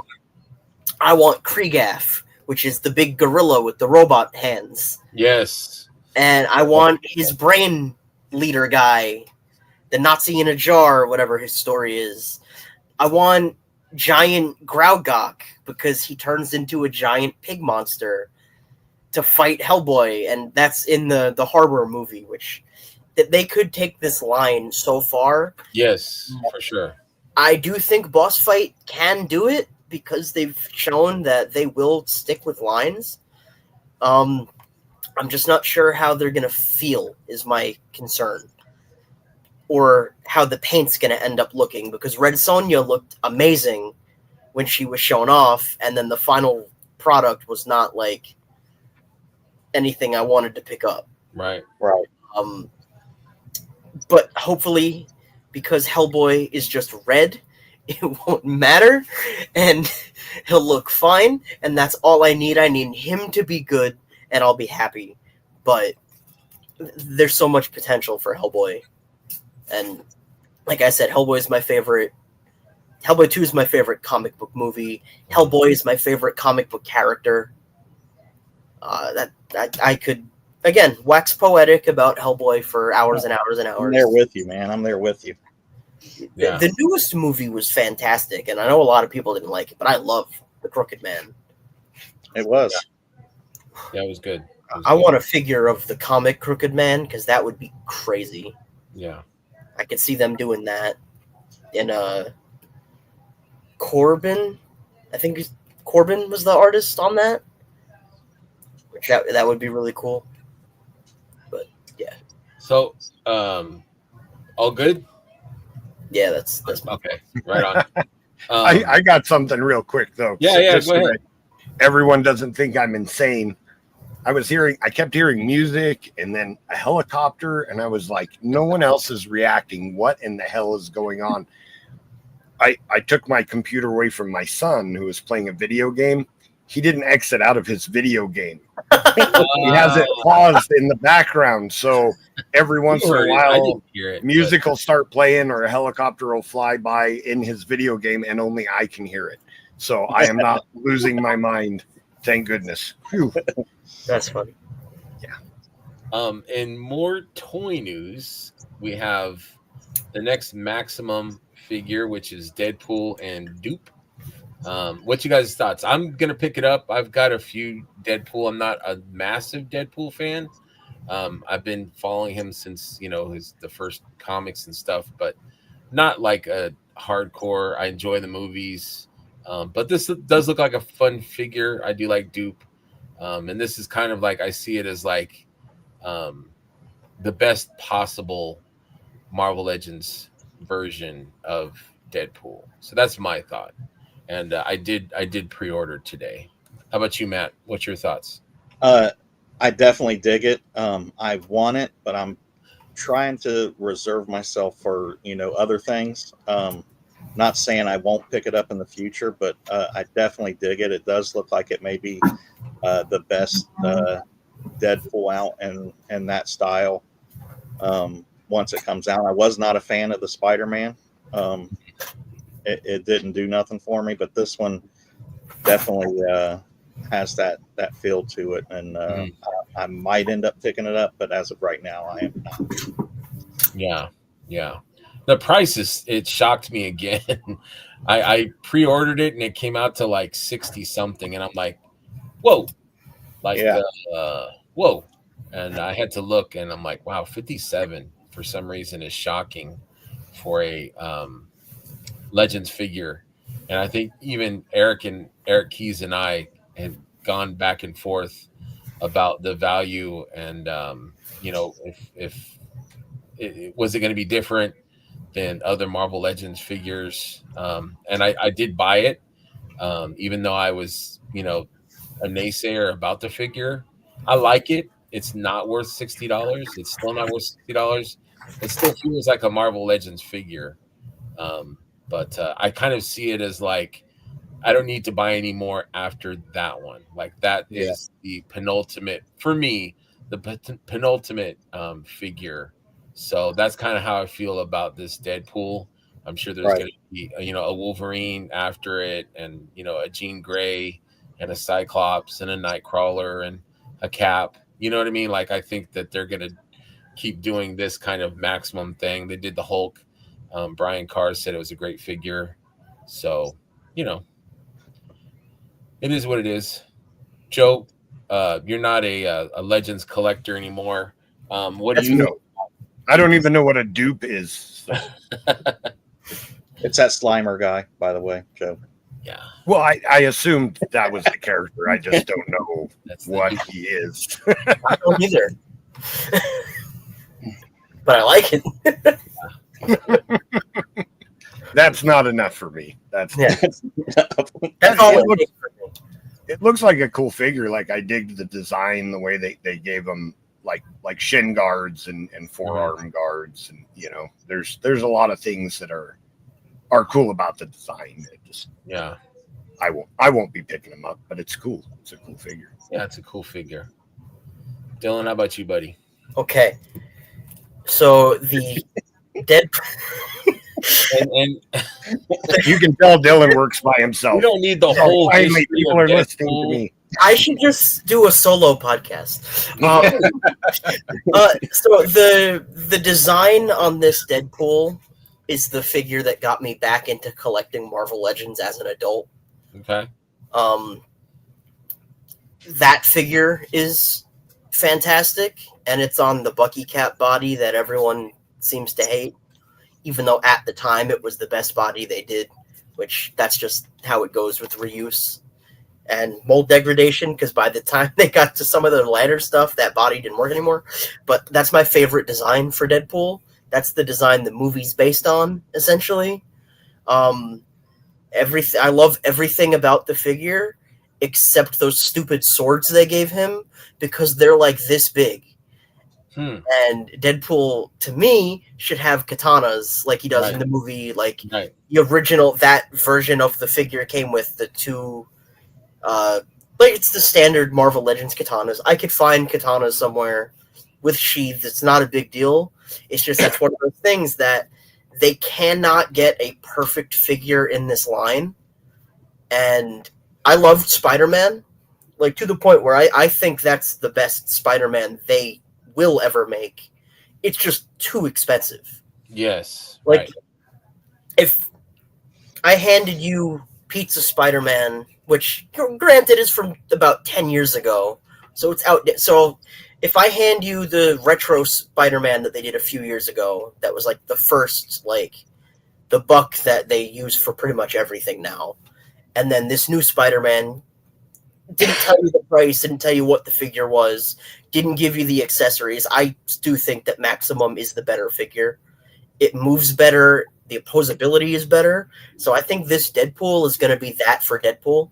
I want Kriegaf, which is the big gorilla with the robot hands. Yes. And I want his brain leader guy, the Nazi in a jar, whatever his story is. I want giant Graugok because he turns into a giant pig monster to fight Hellboy, and that's in the Harbor movie, which that they could take this line so far. Yes, for sure. I do think Boss Fight can do it because they've shown that they will stick with lines. I'm just not sure how they're going to feel is my concern. Or how the paint's going to end up looking, because Red Sonja looked amazing when she was shown off, and then the final product was not like anything I wanted to pick up. Right. But hopefully, because Hellboy is just red, it won't matter, and he'll look fine, and that's all I need. I need him to be good, and I'll be happy. But there's so much potential for Hellboy. And like I said, Hellboy is my favorite. Hellboy 2 is my favorite comic book movie. Hellboy is my favorite comic book character. I could, again, wax poetic about Hellboy for hours and hours and hours. I'm there with you, man. I'm there with you. Yeah. The newest movie was fantastic, and I know a lot of people didn't like it, but I love The Crooked Man. It was. Yeah, it was good. I want a figure of the comic Crooked Man, because that would be crazy. Yeah. I could see them doing that in Corbin. I think Corbin was the artist on that. That would be really cool. So, all good? Yeah, that's Okay, right on. I got something real quick though. Yeah, Just go so ahead. that everyone doesn't think I'm insane. I kept hearing music and then a helicopter, and I was like, no one else is reacting. What in the hell is going on? I took my computer away from my son who was playing a video game. He didn't exit out of his video game. He has it paused in the background. So every once in a while, music will start playing or a helicopter will fly by in his video game, and only I can hear it. So I am not losing my mind. Thank goodness. Whew. That's funny. In more toy news, we have the next Maximum figure, which is Deadpool and Dupe. What you guys' thoughts? I'm gonna pick it up. I've got a few Deadpool. I'm not a massive Deadpool fan. I've been following him since the first comics and stuff, but not like a hardcore. I enjoy the movies, but this does look like a fun figure. I do like Dupe, and this is kind of like I see it as like the best possible Marvel Legends version of Deadpool. So that's my thought. And I did pre-order today. How about you, Matt? What's your thoughts? I definitely dig it. I want it, but I'm trying to reserve myself for other things. Not saying I won't pick it up in the future, but I definitely dig it. It does look like it may be the best Deadpool out in that style. Once it comes out, I was not a fan of the Spider-Man. It didn't do nothing for me, but this one definitely has that feel to it, and I might end up picking it up, but as of right now, I am not. Yeah. The price it shocked me again. I pre-ordered it and it came out to like 60 something, and I'm like, whoa, whoa, and I had to look, and I'm like, wow, 57 for some reason is shocking for a Legends figure. And I think even Eric Keys and I had gone back and forth about the value, and if it was going to be different than other Marvel Legends figures, and I did buy it, even though I was a naysayer about the figure. I like it. It's not worth $60. It's still not worth $60. It still feels like a Marvel Legends figure. But I kind of see it as like, I don't need to buy any more after that one. Like that is the penultimate, for me, the penultimate figure. So that's kind of how I feel about this Deadpool. I'm sure there's going to be, a Wolverine after it, and, a Jean Grey and a Cyclops and a Nightcrawler and a Cap. You know what I mean? Like, I think that they're going to keep doing this kind of Maximum thing. They did the Hulk. Brian Carr said it was a great figure. So, it is what it is. Joe, you're not a Legends collector anymore. What do you know? I don't even know what a Dupe is. So. It's that Slimer guy, by the way, Joe. Yeah. Well, I assumed that was the character. I just don't know what he is. I don't either. But I like it. That's not enough for me. That's all it looks for me. It looks like a cool figure. Like, I digged the design, the way they gave them like shin guards and forearm guards, and there's a lot of things that are cool about the design. It just I won't be picking them up, but it's cool. It's a cool figure. Yeah, it's a cool figure. Dylan, how about you, buddy? Okay. So the dead and you can tell Dylan works by himself. You don't need the whole finally people are listening to me. I should just do a solo podcast. So the design on this Deadpool is the figure that got me back into collecting Marvel Legends as an adult. Okay. That figure is fantastic, and it's on the Bucky Cap body that everyone seems to hate, even though at the time it was the best body they did, which that's just how it goes with reuse. and mold degradation, because by the time they got to some of the lighter stuff, that body didn't work anymore. But that's my favorite design for Deadpool. That's the design the movie's based on, essentially. Everything, I love everything about the figure except those stupid swords they gave him, because they're like this big. And Deadpool, to me, should have katanas like he does in the movie. Like the original, that version of the figure came with the two, like it's the standard Marvel Legends katanas. I could find katanas somewhere with sheaths. It's not a big deal. It's just that's one of those things that they cannot get a perfect figure in this line. And I loved Spider-Man, like to the point where I think that's the best Spider-Man they will ever make. It's just too expensive. Yes. Like if I handed you Pizza Spider-Man, which granted is from about 10 years ago, so it's out. So if I hand you the retro Spider-Man that they did a few years ago, that was like the first, like the buck that they use for pretty much everything now, and then this new Spider-Man didn't tell you the price, didn't tell you what the figure was, didn't give you the accessories. I do think that Maximum is the better figure. It moves better. The opposability is better. So I think this Deadpool is going to be that for Deadpool.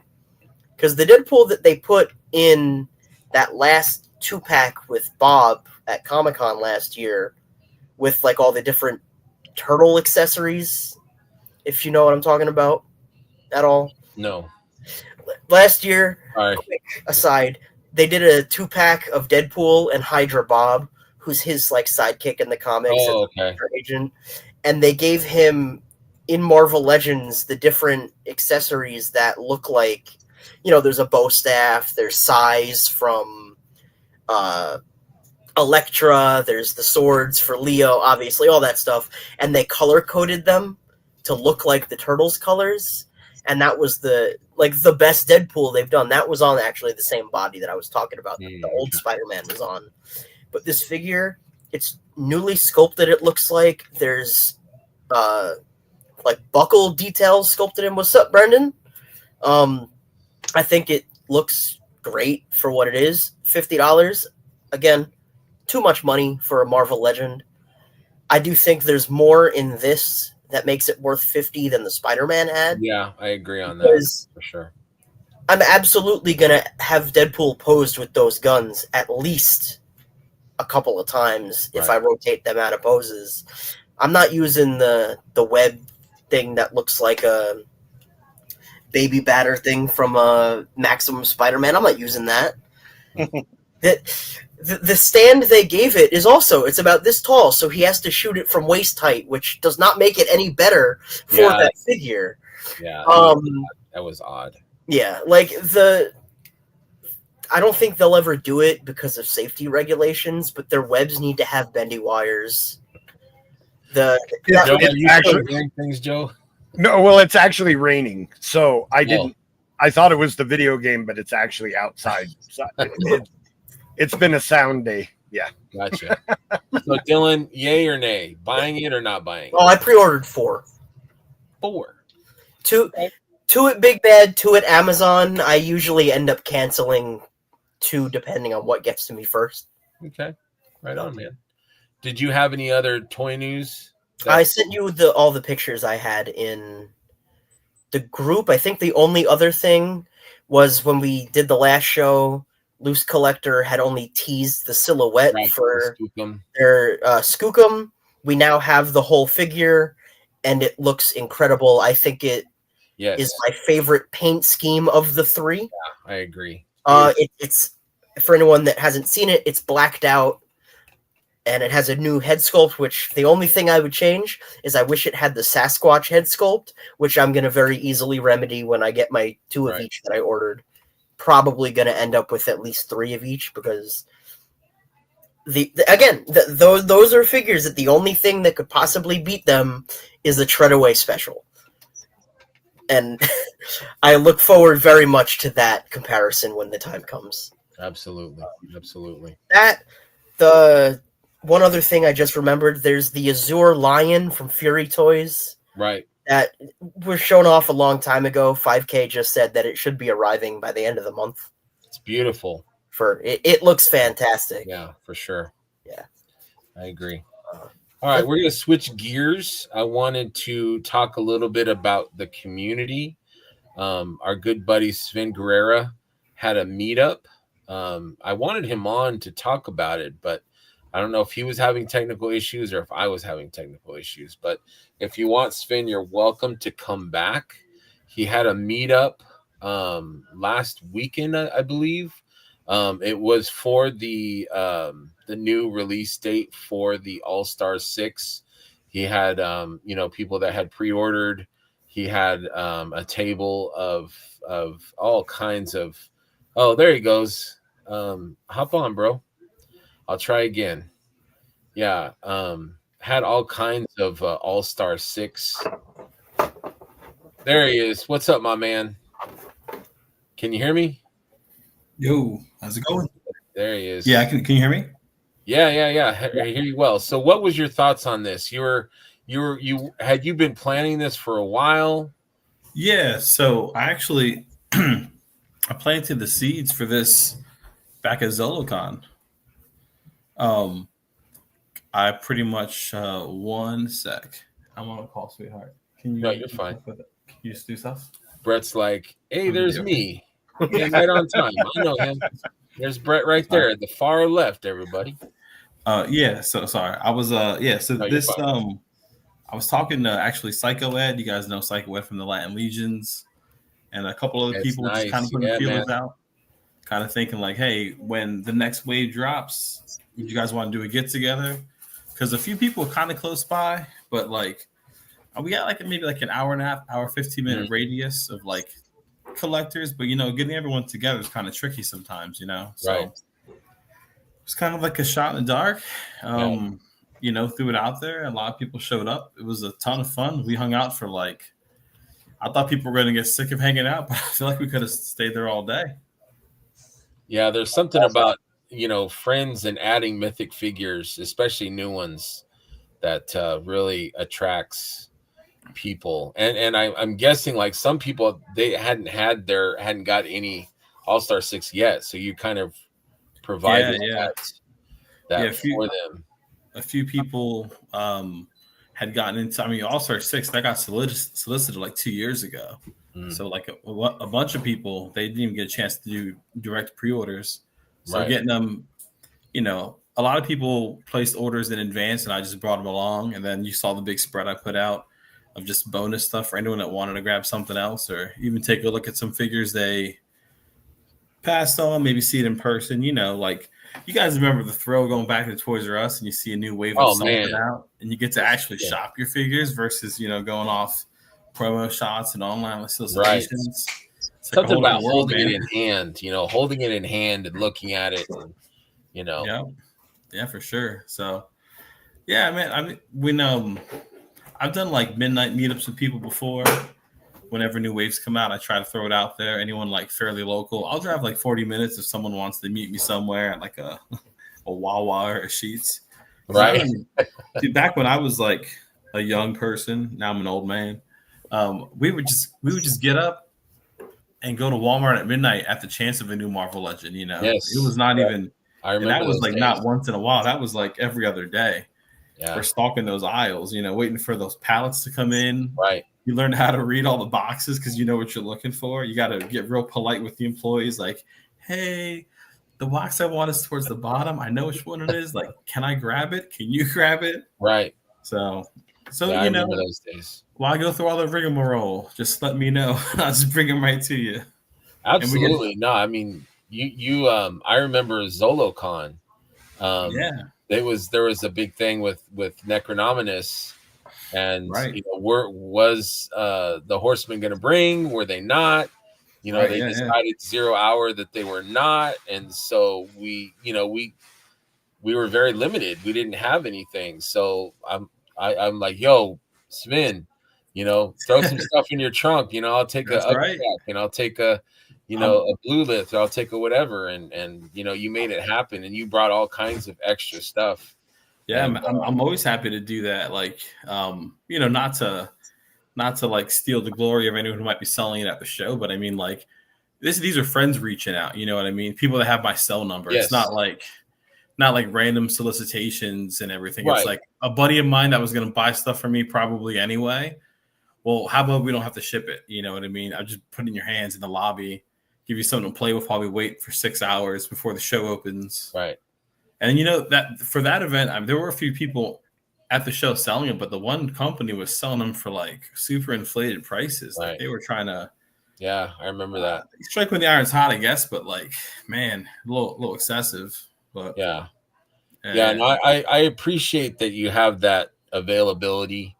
Because the Deadpool that they put in that last 2-pack with Bob at Comic-Con last year, with like all the different turtle accessories, if you know what I'm talking about at all. No. Last year, All right. quick aside, they did a 2-pack of Deadpool and Hydra Bob, who's his like sidekick in the comics, Oh, and okay. agent, and they gave him in Marvel Legends the different accessories that look like, you know, there's a bow staff, there's Sais from Elektra, there's the swords for Leo, obviously, all that stuff, and they color coded them to look like the Turtles colors. And that was the best Deadpool they've done. That was on actually the same body that I was talking about. The old Spider-Man was on. But this figure, it's newly sculpted, it looks like. There's like buckle details sculpted in. What's up, Brendan? I think it looks great for what it is. $50. Again, too much money for a Marvel Legend. I do think there's more in this that makes it worth $50 than the Spider-Man had. Yeah, I agree on that for sure. I'm absolutely gonna have Deadpool posed with those guns at least a couple of times if I rotate them out of poses. I'm not using the web thing that looks like a baby batter thing from a Maximum Spider-Man. I'm not using that. The stand they gave it is also, it's about this tall, so he has to shoot it from waist height, which does not make it any better for that figure. Yeah, that was odd. Yeah, like I don't think they'll ever do it because of safety regulations, but their webs need to have bendy wires. Joe, are you actually hearing things, Joe? No, well, it's actually raining, so I didn't. I thought it was the video game, but it's actually outside. So it's been a sound day. Yeah. Gotcha. So, Dylan, yay or nay? Buying it or not buying it? Oh, I pre-ordered 4. 4. 2 at Big Bad, 2 at Amazon. I usually end up canceling 2 depending on what gets to me first. Okay. Right on, man. Did you have any other toy news? I sent you all the pictures I had in the group. I think the only other thing was when we did the last show, Loose Collector had only teased the silhouette for their Skookum. We now have the whole figure, and it looks incredible. I think it is my favorite paint scheme of the 3. Yeah, I agree. It's for anyone that hasn't seen it, it's blacked out, and it has a new head sculpt, which the only thing I would change is I wish it had the Sasquatch head sculpt, which I'm going to very easily remedy when I get my 2 of each that I ordered. Probably going to end up with at least 3 of each, because those are figures that the only thing that could possibly beat them is the Treadaway special. And I look forward very much to that comparison when the time comes. Absolutely. Absolutely. The one other thing I just remembered, there's the Azure Lion from Fury Toys. Right. That was shown off a long time ago. 5K just said that it should be arriving by the end of the month. It's beautiful. It looks fantastic. Yeah, for sure. Yeah, I agree. All right, we're going to switch gears. I wanted to talk a little bit about the community. Our good buddy Sven Guerrera had a meetup. I wanted him on to talk about it, but I don't know if he was having technical issues or if I was having technical issues. But if you want, Sven, you're welcome to come back. He had a meetup last weekend, I believe. It was for the new release date for the All-Star 6. He had people that had pre-ordered. He had a table of all kinds of. Oh, there he goes. Hop on, bro. I'll try again. Yeah, had all kinds of All-Star 6. There he is. What's up, my man? Can you hear me? Yo, how's it going? There he is. Yeah, can you hear me? Yeah. I hear you well. So, what was your thoughts on this? Had you been planning this for a while? Yeah. So I actually I planted the seeds for this back at ZoloCon. I pretty much one sec. I'm on a call, sweetheart. Can you? No, you're fine. Can you just do stuff? Brett's like, hey, there's me. Yeah, right on time. I know him. There's Brett right there at the far left, everybody. Yeah, so sorry. I was so No, this I was talking to actually Psycho Ed. You guys know Psycho Ed from the Latin Legions and a couple other people nice. just kind of putting Yeah, feelers man. out, kind of thinking like, hey, when the next wave drops, would you guys want to do a get together? Because a few people are kind of close by, but like we got like maybe like an hour and a half, hour, 15-minute radius of like collectors, but getting everyone together is kind of tricky sometimes, so Right. it's kind of like a shot in the dark. Threw it out there. A lot of people showed up. It was a ton of fun. We hung out for I thought people were going to get sick of hanging out, but I feel like we could have stayed there all day. Yeah, there's something about friends and adding mythic figures, especially new ones, that really attracts people. And I'm guessing like some people, they hadn't got any All-Star 6 yet, so you kind of provided that for them. A few people had gotten into. I mean, All-Star 6 that got solicited like 2 years ago. So like a bunch of people, they didn't even get a chance to do direct pre-orders. So getting them, a lot of people placed orders in advance, and I just brought them along. And then you saw the big spread I put out of just bonus stuff for anyone that wanted to grab something else, or even take a look at some figures they passed on, maybe see it in person. Like you guys remember the thrill going back to Toys R Us and you see a new wave of something out, and you get to actually shop your figures versus going off promo shots and online solicitations. Right. Something about holding it in hand, holding it in hand and looking at it, and, Yeah, for sure. So, yeah, man. I mean, I've done like midnight meetups with people before. Whenever new waves come out, I try to throw it out there. Anyone like fairly local, I'll drive like 40 minutes if someone wants to meet me somewhere at like a Wawa or a Sheetz. Right. Dude, back when I was like a young person, now I'm an old man. We would just get up and go to Walmart at midnight at the chance of a new Marvel Legend. Yes. It was not even. I remember and that was like days. Not once in a while. That was like every other day. Yeah. We're stalking those aisles, waiting for those pallets to come in. Right. You learn how to read all the boxes because you know what you're looking for. You got to get real polite with the employees. Like, hey, the box I want is towards the bottom. I know which one it is. Like, can I grab it? Can you grab it? Right. So I remember those days. While I go through all the rigmarole, just let me know. I'll just bring them right to you. Absolutely. No, I mean, you I remember ZoloCon. There was a big thing with Necronominus, and was the Horsemen going to bring? Were they not? They decided 0 hour that they were not, and so we were very limited. We didn't have anything, so I'm like, yo, Sven, throw some stuff in your trunk. I'll take a track, and I'll take a a blue lift, or I'll take a whatever, and you made it happen, and you brought all kinds of extra stuff. Yeah, and, I'm always happy to do that. Like, not to not to like steal the glory of anyone who might be selling it at the show, but I mean, like, these are friends reaching out. You know what I mean? People that have my cell number. Yes. It's not like random solicitations and everything. Right. It's like a buddy of mine that was going to buy stuff for me probably anyway. Well, how about we don't have to ship it? You know what I mean? I'll just put it in your hands in the lobby, give you something to play with while we wait for 6 hours before the show opens. Right. And you know that for that event, there were a few people at the show selling it, but the one company was selling them for like super inflated prices. Right. Like they were trying to. Yeah, I remember that. Strike when the iron's hot, I guess, but like, man, a little excessive. But yeah. No, I appreciate that you have that availability.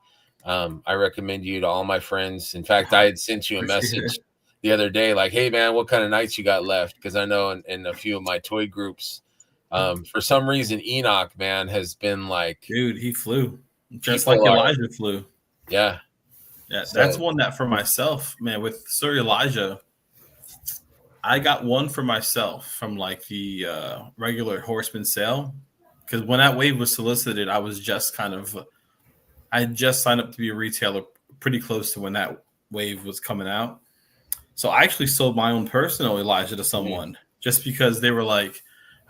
I recommend you to all my friends. In fact, I had sent you a message the other day, like, hey man, what kind of nights you got left? Because I know in a few of my toy groups, for some reason, Enoch, man, has been like, dude, he flew just like Elijah flew. Yeah. Yeah, that's one that for myself, man, with Sir Elijah, I got one for myself from like the regular Horseman sale. Because when that wave was solicited, I had just signed up to be a retailer pretty close to when that wave was coming out. So I actually sold my own personal Elijah to someone just because they were like,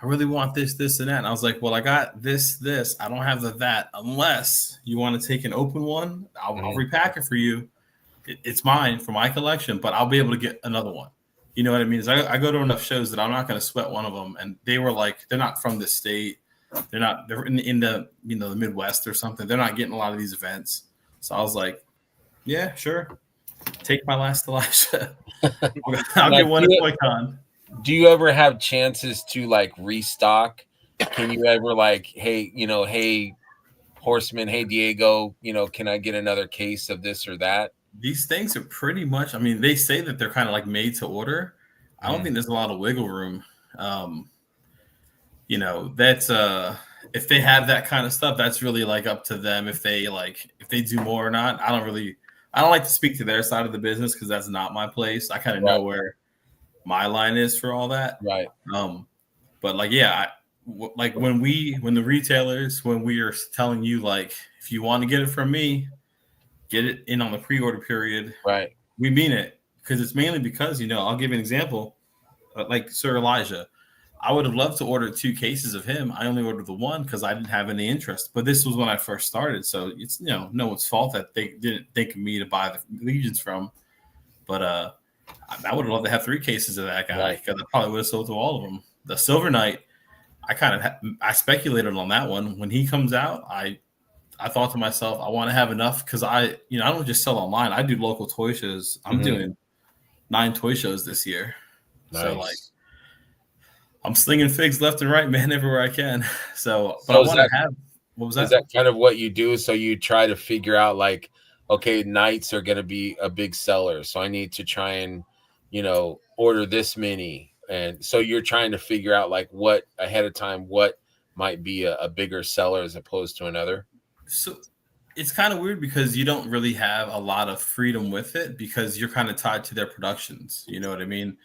I really want this, this, and that. And I was like, well, I got this. I don't have that. Unless you want to take an open one, I'll repack it for you. It's mine for my collection, but I'll be able to get another one. You know what I mean? I go to enough shows that I'm not going to sweat one of them. And they were like, they're not from this state. They're in the, you know, the Midwest or something. They're not getting a lot of these events. So I was like, yeah, sure. Take my last Elijah. I'll get one at ToyCon. Do you ever have chances to like restock? Can you ever like, hey, Horseman, hey, Diego, can I get another case of this or that? These things are pretty much, I mean, they say that they're kind of like made to order. I don't think there's a lot of wiggle room. That's if they have that kind of stuff, that's really like up to them if they do more or not. I don't like to speak to their side of the business because that's not my place. I kind of know where my line is for all that. Right. But like, yeah, when the retailers, when we are telling you, like, if you want to get it from me, get it in on the pre-order period. Right. We mean it, because it's mainly because, I'll give you an example. Like Sir Elijah, I would have loved to order 2 cases of him. I only ordered the one because I didn't have any interest. But this was when I first started, so it's no one's fault that they didn't think of me to buy the Legions from. But I would have loved to have 3 cases of that guy because I probably would have sold to all of them. The Silver Knight, I speculated on that one. When he comes out, I thought to myself, I want to have enough because I don't just sell online. I do local toy shows. I'm doing 9 toy shows this year. Nice. So like, I'm slinging figs left and right, man, everywhere I can. So I want to have. What was that? Is that kind of what you do? So you try to figure out, like, okay, nights are going to be a big seller, so I need to try and, order this many. And so you're trying to figure out, like, what ahead of time, what might be a bigger seller as opposed to another. So it's kind of weird because you don't really have a lot of freedom with it because you're kind of tied to their productions. You know what I mean?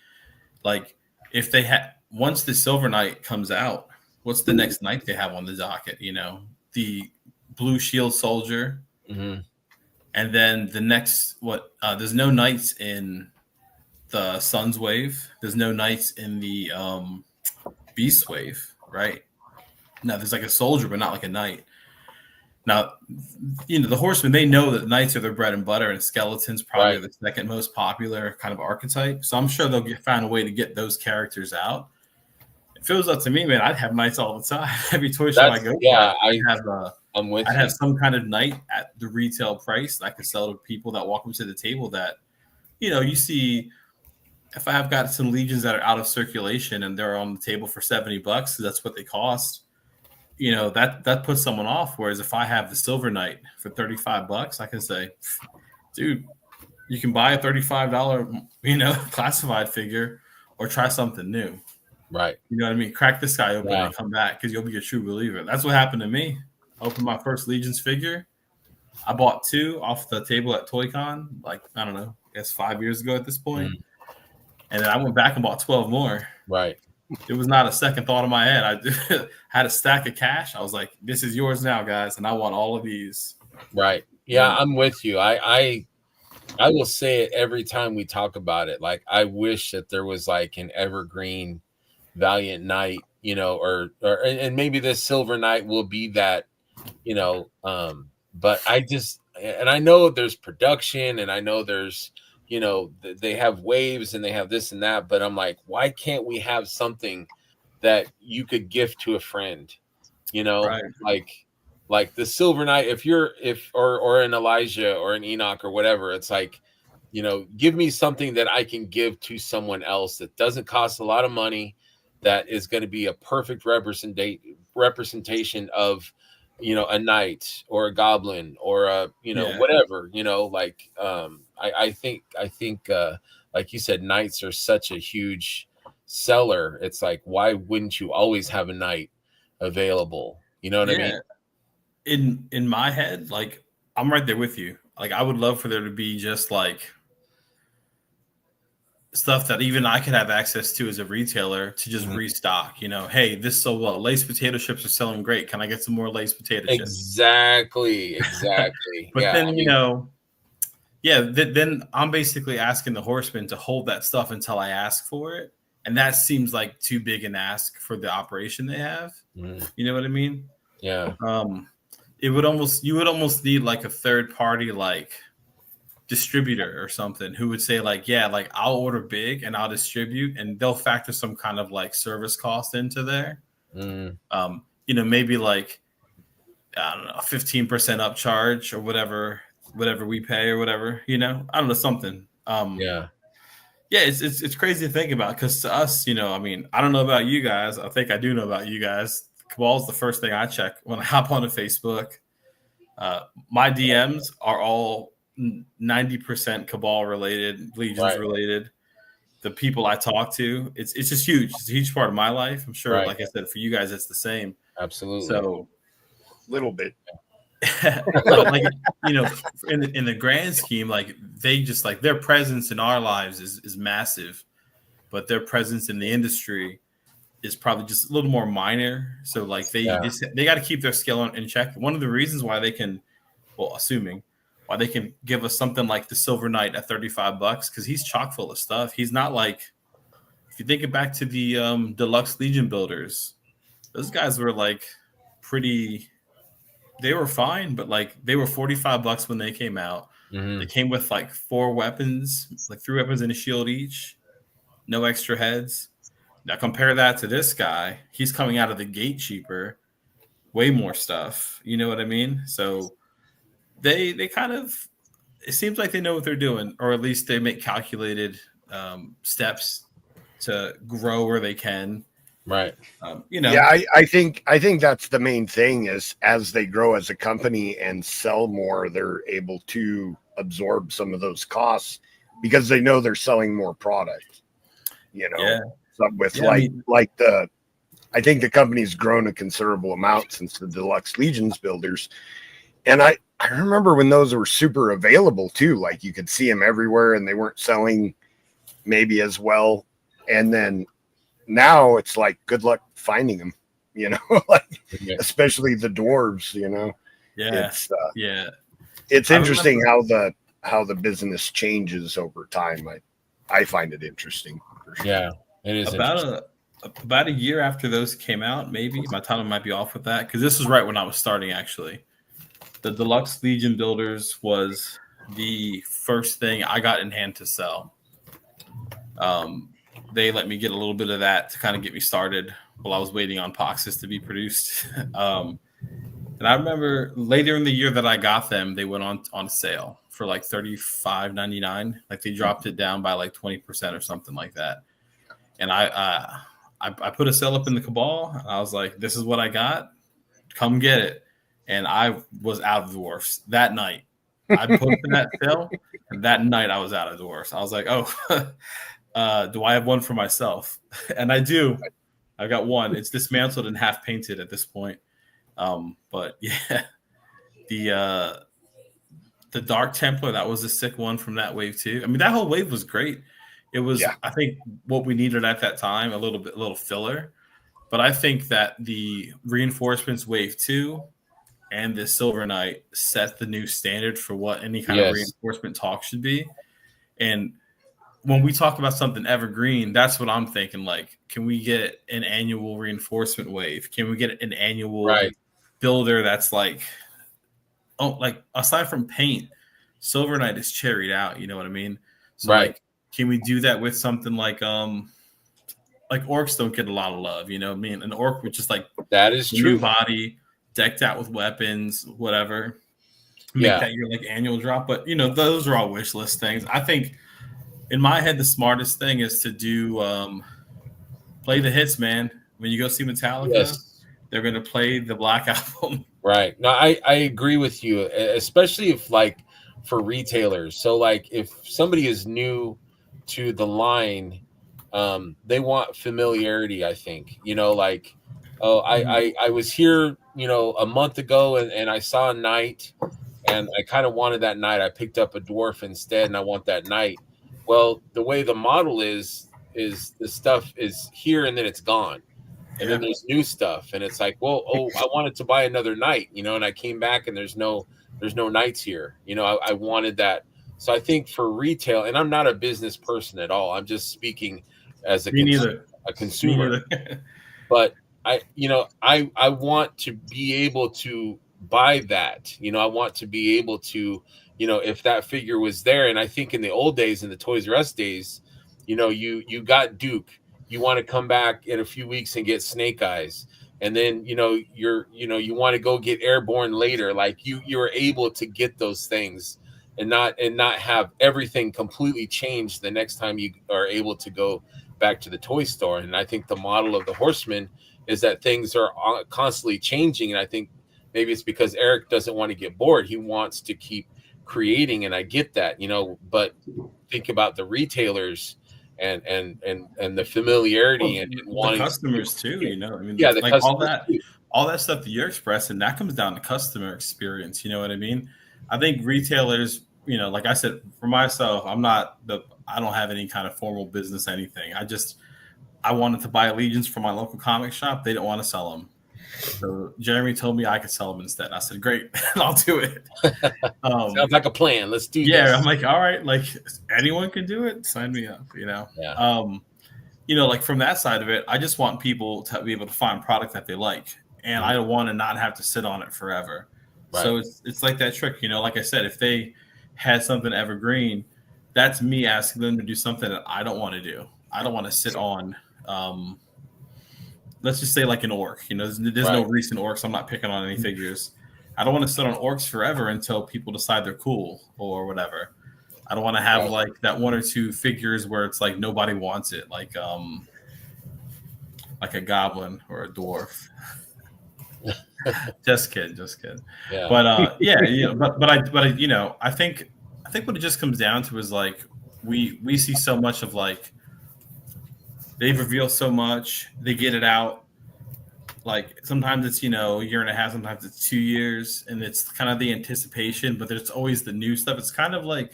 Like, if they once the Silver Knight comes out, what's the next night they have on the docket? The Blue Shield Soldier. Mm-hmm. And then the next, there's no knights in the Sun's Wave. There's no knights in the Beast Wave, right? No, there's like a soldier, but not like a knight. Now, the Horsemen, they know that knights are their bread and butter, and skeletons probably are the second most popular kind of archetype. So I'm sure they'll find a way to get those characters out. If it was up to me, man, I'd have knights all the time. Every toy show I go to, I'm with I'd have some kind of knight at the retail price that I could sell to people that walk up to the table that, you see, if I have got some Legions that are out of circulation and they're on the table for $70, because that's what they cost, that puts someone off. Whereas if I have the Silver Knight for $35, I can say, dude, you can buy a $35, classified figure or try something new. Right. You know what I mean? Crack this guy open and come back because you'll be a true believer. That's what happened to me. I opened my first Legions figure. I bought 2 off the table at ToyCon, like, I don't know, I guess 5 years ago at this point. And then I went back and bought 12 more. Right. It was not a second thought in my head. I had a stack of cash. I was like, this is yours now, guys. And I want all of these. Right. Yeah, I'm with you. I I will say it every time we talk about it. Like, I wish that there was like an evergreen Valiant Knight, and maybe this Silver Knight will be that, but and I know there's production, and I know there's, they have waves and they have this and that, but I'm like, why can't we have something that you could gift to a friend, Right. like the Silver Knight, or an Elijah or an Enoch or whatever, it's like, give me something that I can give to someone else that doesn't cost a lot of money, that is going to be a perfect representation of, a knight or a goblin or a, whatever, I think, like you said, knights are such a huge seller. It's like, why wouldn't you always have a knight available? You know what I mean? In my head, like, I'm right there with you. Like, I would love for there to be just like stuff that even I could have access to as a retailer to just restock. Hey, this sold well. Lay's potato chips are selling great. Can I get some more Lay's potato chips? Exactly. But then, then I'm basically asking the Horsemen to hold that stuff until I ask for it. And that seems like too big an ask for the operation they have. You know what I mean? Yeah. You would almost need like a third party, like distributor or something, who would say like, yeah, like, I'll order big and I'll distribute, and they'll factor some kind of like service cost into there. Maybe like, I don't know, 15% upcharge or whatever we pay or whatever, I don't know, something. It's crazy to think about, because to us, I mean, I don't know about you guys. I think I do know about you guys. Cabal's the first thing I check when I hop onto Facebook. My DMs are all 90% Cabal related, Legions related. The people I talk to, it's just huge. It's a huge part of my life. I'm sure, like I said, for you guys, it's the same. Absolutely. So, little bit. like, in the grand scheme, like, they just, like, their presence in our lives is massive, but their presence in the industry is probably just a little more minor. So, like, they got to keep their skill in check. One of the reasons why they can, assuming why they can give us something like the Silver Knight at $35, because he's chock full of stuff. He's not like, if you think it back to the Deluxe Legion builders, those guys were like they were fine, but like, they were $45 when they came out. They came with like 4 weapons, like 3 weapons and a shield each, no extra heads. Now compare that to this guy. He's coming out of the gate cheaper, way more stuff. You know what I mean? So they kind of, it seems like they know what they're doing, or at least they make calculated steps to grow where they can. Right. Yeah, I think that's the main thing, is as they grow as a company and sell more, they're able to absorb some of those costs because they know they're selling more product. I think the company's grown a considerable amount since the Deluxe Legions builders. And I remember when those were super available too, like you could see them everywhere and they weren't selling maybe as well. And then now it's like, good luck finding them, especially the dwarves, It's interesting how the business changes over time. I find it interesting. For sure. Yeah, it is about a year after those came out, maybe my timeline might be off with that, because this was right when I was starting, actually. The Deluxe Legion builders was the first thing I got in hand to sell. They let me get a little bit of that to kind of get me started while I was waiting on Poxes to be produced. And I remember later in the year that I got them, they went on sale for like $35.99. Like, they dropped it down by like 20% or something like that. And I put a sale up in the Cabal, and I was like, this is what I got. Come get it. And I was out of dwarfs that night. I posted that sale, and that night I was out of dwarfs. I was like, oh, do I have one for myself? And I do. I got one. It's dismantled and half painted at this point. But yeah, the Dark Templar, that was a sick one from that wave too. I mean, that whole wave was great. It was, I think, what we needed at that time, a little filler. But I think that the Reinforcements wave 2 and this Silver Knight set the new standard for what any kind of reinforcement talk should be. And when we talk about something evergreen, that's what I'm thinking. Like, can we get an annual reinforcement wave? Can we get an annual builder that's like, oh, like aside from paint, Silver Knight is cherried out. You know what I mean? So like, can we do that with something like orcs don't get a lot of love, you know what I mean? An orc with just like that is true, new body, decked out with weapons, whatever. Make that your like annual drop. But you know, those are all wish list things. I think in my head, the smartest thing is to do play the hits, man. When you go see Metallica, they're gonna play the Black Album. Right. No, I agree with you, especially if like for retailers. So like if somebody is new to the line, they want familiarity, I think. You know, like, oh, I was here, you know, a month ago and I saw a knight and I kind of wanted that knight. I picked up a dwarf instead and I want that knight. Well, the way the model is the stuff is here and then it's gone. And then there's new stuff. And it's like, well, I wanted to buy another knight, you know, and I came back and there's no knights here. You know, I wanted that. So I think for retail, and I'm not a business person at all. I'm just speaking as a consumer. But I want to be able to buy that. You know, I want to be able to, you know, if that figure was there. And I think in the old days, in the Toys R Us days, you know, you got Duke. You want to come back in a few weeks and get Snake Eyes. And then, you know, you want to go get Airborne later. Like you're able to get those things and not have everything completely changed the next time you are able to go back to the toy store. And I think the model of the Horseman is that things are constantly changing. And I think maybe it's because Eric doesn't want to get bored. He wants to keep creating. And I get that, you know, but think about the retailers and the familiarity and wanting the customers too, you know. I mean, yeah, like all that stuff that you're expressing, that comes down to customer experience. You know what I mean? I think retailers, you know, like I said, for myself, I don't have any kind of formal business, anything. I wanted to buy Legions from my local comic shop. They didn't want to sell them. So Jeremy told me I could sell them instead. I said, great, I'll do it. Sounds like a plan. Let's do this. Yeah, I'm like, all right, like anyone can do it. Sign me up, you know? Yeah. You know, like from that side of it, I just want people to be able to find product that they like. And I want to not have to sit on it forever. Right. So it's like that trick, you know, like I said, if they had something evergreen, that's me asking them to do something that I don't want to do. I don't want to sit on, let's just say like an orc, you know, there's no recent orcs. I'm not picking on any figures. I don't want to sit on orcs forever until people decide they're cool or whatever. I don't want to have like that one or two figures where it's like nobody wants it, like a goblin or a dwarf. just kidding. Yeah. But but you know, I think what it just comes down to is like we see so much of like they've revealed so much, they get it out. Like sometimes it's, you know, a year and a half, sometimes it's 2 years, and it's kind of the anticipation, but there's always the new stuff. It's kind of like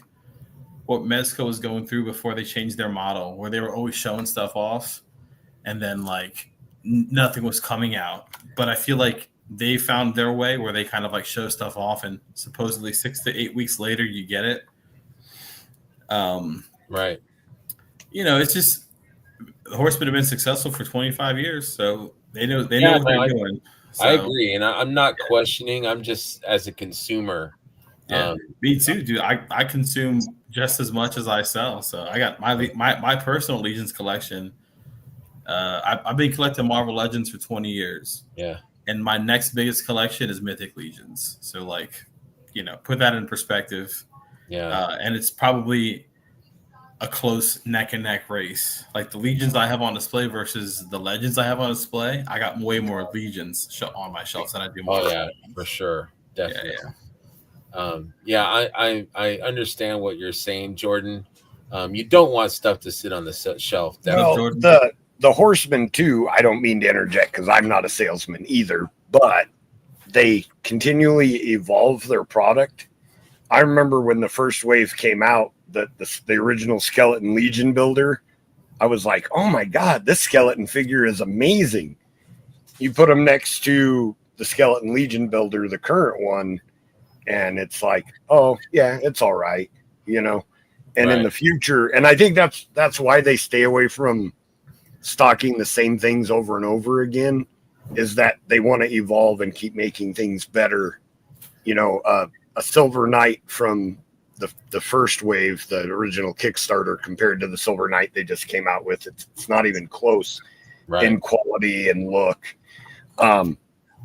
what Mezco was going through before they changed their model, where they were always showing stuff off and then like nothing was coming out. But I feel like they found their way where they kind of like show stuff off and supposedly 6 to 8 weeks later you get it. Right. You know, it's just the Horsemen have been successful for 25 years, so they know what they're doing. So, I agree, and I'm not questioning. I'm just as a consumer. Yeah, me too, dude. I consume just as much as I sell. So I got my personal Legions collection. I've been collecting Marvel Legends for 20 years. Yeah, and my next biggest collection is Mythic Legions. So like, you know, put that in perspective. Yeah, and it's probably a close neck and neck race. Like the Legions I have on display versus the Legends I have on display, I got way more Legions on my shelves than I do. Oh yeah, for sure, definitely. I understand what you're saying, Jordan. You don't want stuff to sit on the shelf. Well, the Horsemen too. I don't mean to interject because I'm not a salesman either, but they continually evolve their product. I remember when the first wave came out, the original Skeleton Legion builder, I was like, oh my God, this skeleton figure is amazing. You put them next to the Skeleton Legion builder, the current one, and it's like, oh yeah, it's all right, you know. And in the future, and I think that's why they stay away from stocking the same things over and over again, is that they want to evolve and keep making things better. You know, a Silver Knight from the first wave, the original Kickstarter, compared to the Silver Knight they just came out with, it's not even close in quality and look.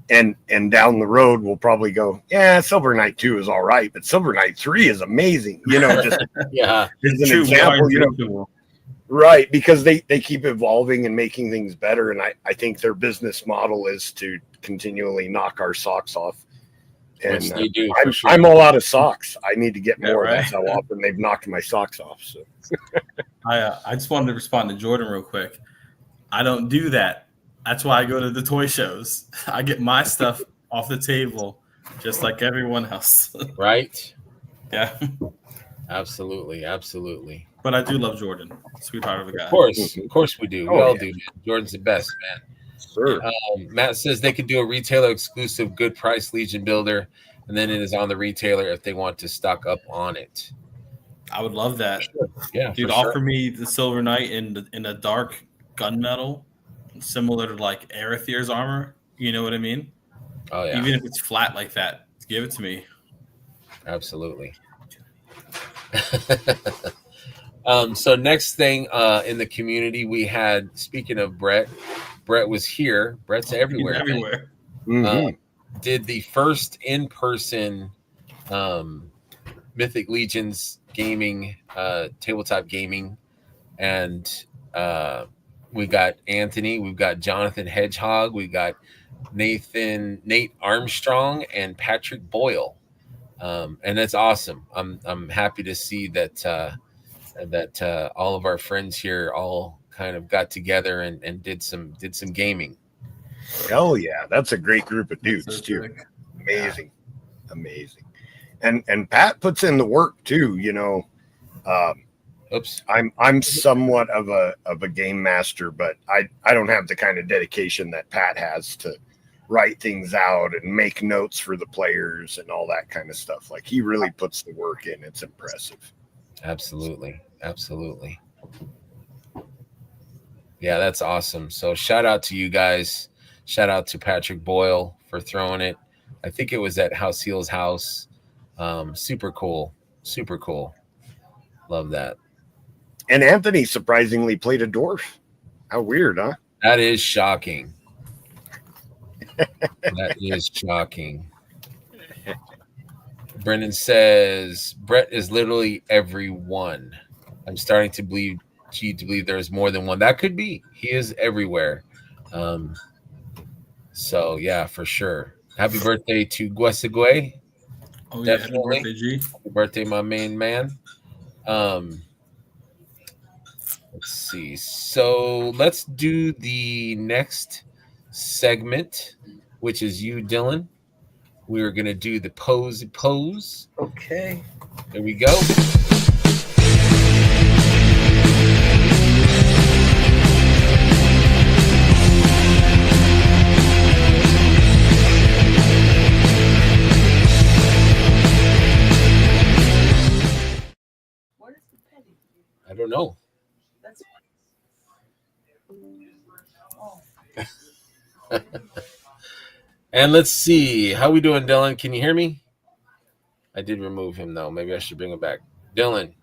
And down the road we'll probably go, yeah, Silver Knight 2 is all right, but Silver Knight 3 is amazing. You know, just yeah, as an example, you know, right? Because they keep evolving and making things better, and I think their business model is to continually knock our socks off. And they do, I'm all out of socks. I need to get more. That's how often they've knocked my socks off. So I just wanted to respond to Jordan real quick. I don't do that. That's why I go to the toy shows. I get my stuff off the table, just like everyone else. Right? Yeah. Absolutely. But I do love Jordan, sweetheart of a guy. Of course we do. We all do. Man. Jordan's the best, man. Sure. Matt says they could do a retailer exclusive good price Legion builder, and then it is on the retailer if they want to stock up on it. I would love that. Sure. Yeah, dude, offer me the Silver Knight in a dark gunmetal, similar to like Arethyr's armor. You know what I mean? Oh yeah. Even if it's flat like that, give it to me. Absolutely. So next thing in the community, we had, speaking of Brett was here. Brett's everywhere. Everywhere. Did the first in-person Mythic Legions gaming, tabletop gaming, and we got Anthony, we've got Jonathan Hedgehog, we got Nate Armstrong, and Patrick Boyle, and that's awesome. I'm happy to see that all of our friends here all kind of got together and did some gaming. Hell yeah, that's a great group of dudes too. Sick. Amazing. And Pat puts in the work too, you know. I'm somewhat of a game master, but I don't have the kind of dedication that Pat has to write things out and make notes for the players and all that kind of stuff. Like, he really puts the work in. It's impressive. Absolutely. Yeah, that's awesome. So shout out to you guys. Shout out to Patrick Boyle for throwing it. I think it was at House Heel's house. Super cool. Love that. And Anthony surprisingly played a dwarf. How weird, huh? That is shocking. Brendan says Brett is literally everyone. I'm starting to believe there's more than one. That could be. He is everywhere. So yeah, for sure. Happy birthday to Guesegwe. Oh yeah, happy birthday, G. Happy birthday, my main man. Let's see. So let's do the next segment, which is you, Dylan. We're gonna do the pose. Okay. There we go. I don't know. And let's see. How we doing, Dylan? Can you hear me? I did remove him, though. Maybe I should bring him back. Dylan.